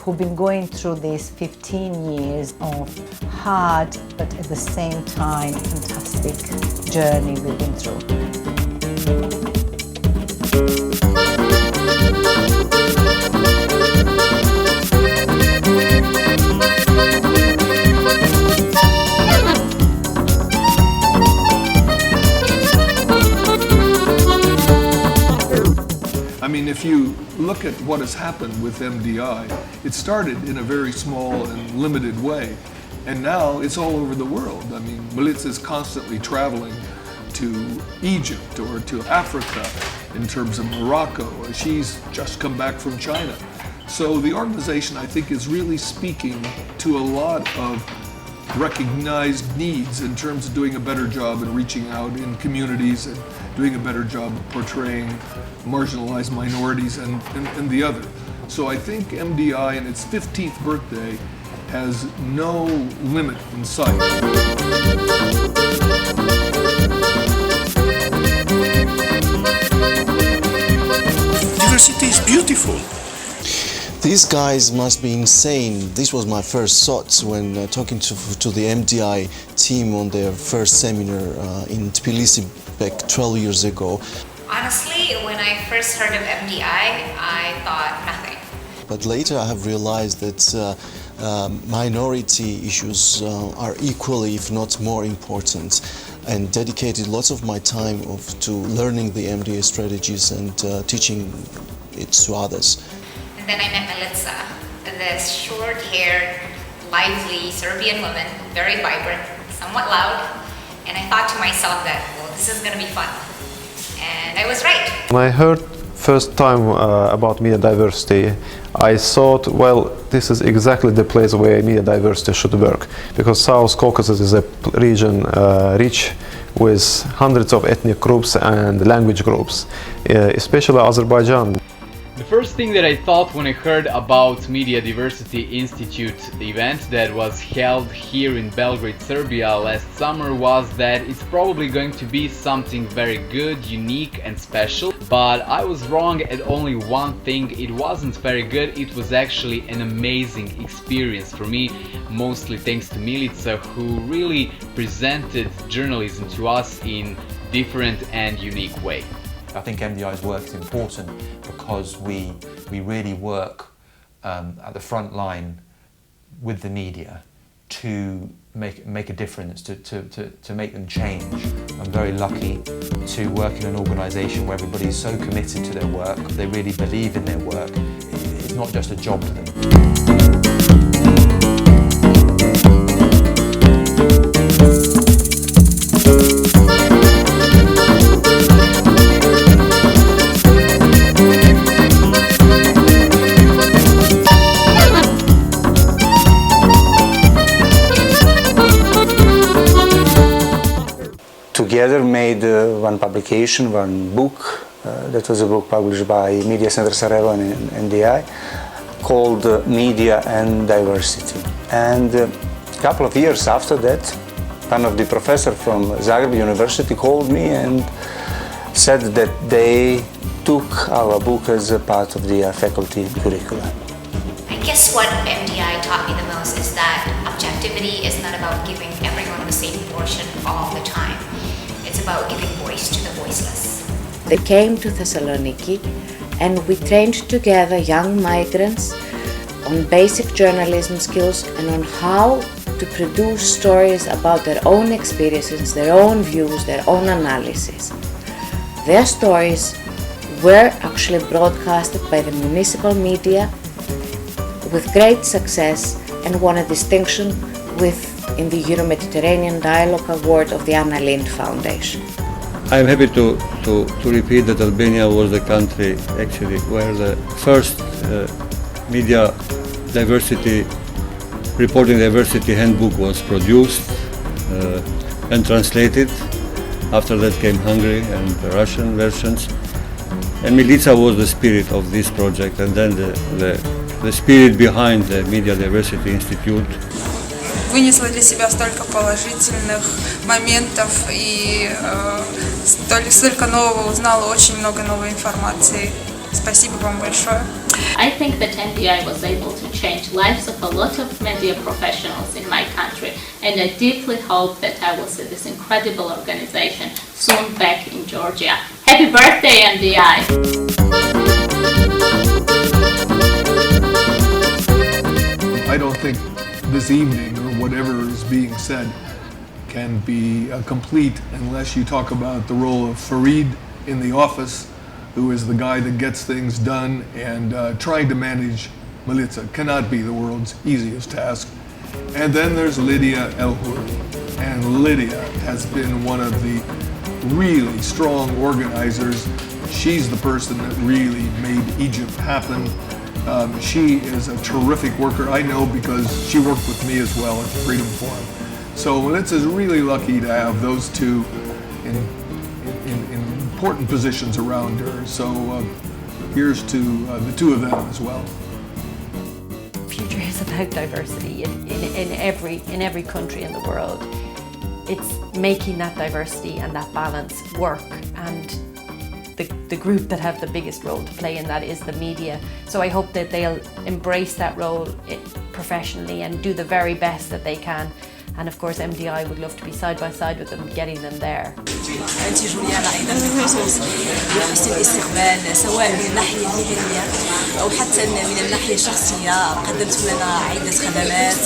who've been going through these 15 years of hard, but at the same time, fantastic journey we've been through. I mean, if you look at what has happened with MDI, it started in a very small and limited way, and now it's all over the world. I mean, Melitza is constantly traveling to Egypt or to Africa, in terms of Morocco, or she's just come back from China. So the organization, I think, is really speaking to a lot of recognized needs in terms of doing a better job in reaching out in communities and doing a better job of portraying marginalized minorities and the other. So I think MDI in its 15th birthday has no limit in sight. Diversity is beautiful. These guys must be insane. This was my first thoughts when talking to the MDI team on their first seminar in Tbilisi back 12 years ago. Honestly, when I first heard of MDI, I thought nothing. But later I have realized that minority issues are equally, if not more important, and dedicated lots of my time to learning the MDA strategies and teaching it to others. And then I met Melitza, this short-haired, lively Serbian woman, very vibrant, somewhat loud, and I thought to myself that, well, this is going to be fun. And I was right. When I heard first time about media diversity, I thought, well, this is exactly the place where media diversity should work, because South Caucasus is a region rich with hundreds of ethnic groups and language groups, especially Azerbaijan. The first thing that I thought when I heard about Media Diversity Institute event that was held here in Belgrade, Serbia last summer was that it's probably going to be something very good, unique and special. But I was wrong at only one thing. It wasn't very good. It was actually an amazing experience for me, mostly thanks to Milica, who really presented journalism to us in different and unique way. I think MDI's work is important because we really work at the front line with the media to make a difference, to make them change. I'm very lucky to work in an organisation where everybody is so committed to their work, they really believe in their work. It's not just a job to them. Together made one publication, one book. That was a book published by Media Center Sarajevo and NDI called Media and Diversity. And a couple of years after that, one of the professors from Zagreb University called me and said that they took our book as a part of the faculty curriculum. I guess what MDI taught me the most is that objectivity is not about giving everyone the same portion all the time. It's about giving voice to the voiceless. They came to Thessaloniki and we trained together young migrants on basic journalism skills and on how to produce stories about their own experiences, their own views, their own analysis. Their stories were actually broadcasted by the municipal media with great success and won a distinction in the Euro-Mediterranean Dialogue Award of the Anna Lindh Foundation. I'm happy to repeat that Albania was the country actually where the first media diversity, reporting diversity handbook was produced and translated. After that came Hungary and the Russian versions. And Milica was the spirit of this project, and then the spirit behind the Media Diversity Institute. Вынесла для себя столько положительных моментов и столько нового узнала, очень много новой информации. Спасибо вам большое. I think that MDI was able to change lives of a lot of media professionals in my country, and I deeply hope that I will see this incredible organization soon back in Georgia. Happy birthday, MDI! I don't think this evening or whatever is being said can be complete unless you talk about the role of Farid in the office, who is the guy that gets things done, and trying to manage Milica cannot be the world's easiest task. And then there's Lydia El-Houri, and Lydia has been one of the really strong organizers. She's the person that really made Egypt happen. She is a terrific worker. I know because she worked with me as well at the Freedom Forum. So Milica is really lucky to have those two in important positions around her. So here's to the two of them as well. Future is about diversity in every country in the world. It's making that diversity and that balance work, and the group that have the biggest role to play in that is the media. So I hope that they'll embrace that role professionally and do the very best that they can. And of course MDI would love to be side by side with them, getting them there. أنت جوليانا أيضا بخصوص بحسن الاستقبال سواء من الناحية المهنية أو حتى من الناحية الشخصية. قدمت لنا عدة خدمات،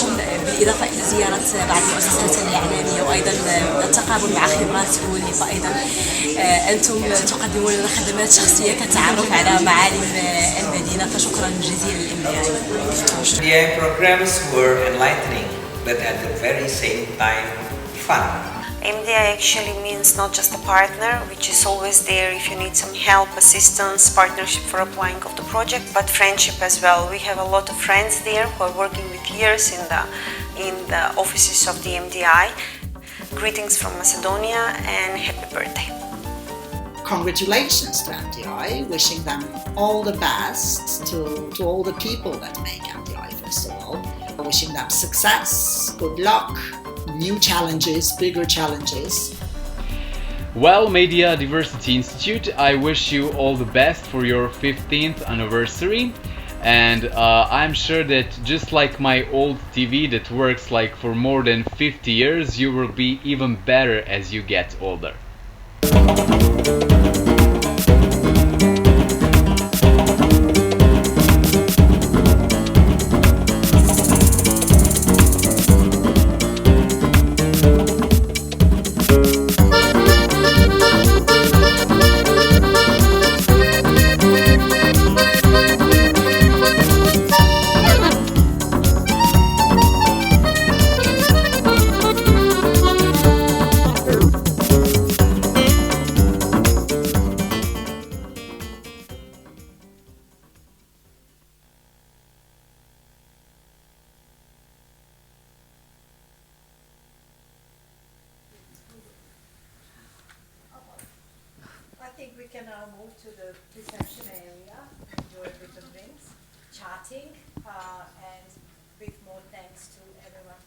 قمنا بالإضافة إلى زيارة بعض المؤسسات الإعلامية وأيضا التقابل مع خبراتكم واللقاء أيضا. أنتم تقدمون لنا خدمات شخصية كالتعرف على معالم المدينة، فشكرا جزيلا للMDI. MDI programs were enlightening, but at the very same time fun. MDI actually means not just a partner, which is always there if you need some help, assistance, partnership for applying of the project, but friendship as well. We have a lot of friends there who are working with years in the offices of the MDI. Greetings from Macedonia and happy birthday. Congratulations to MDI, wishing them all the best to all the people that make MDI first of all. Wishing them success, good luck, new challenges, bigger challenges. Well, Media Diversity Institute, I wish you all the best for your 15th anniversary. And I'm sure that just like my old TV that works like for more than 50 years, you will be even better as you get older. Chatting, and with more thanks to everyone.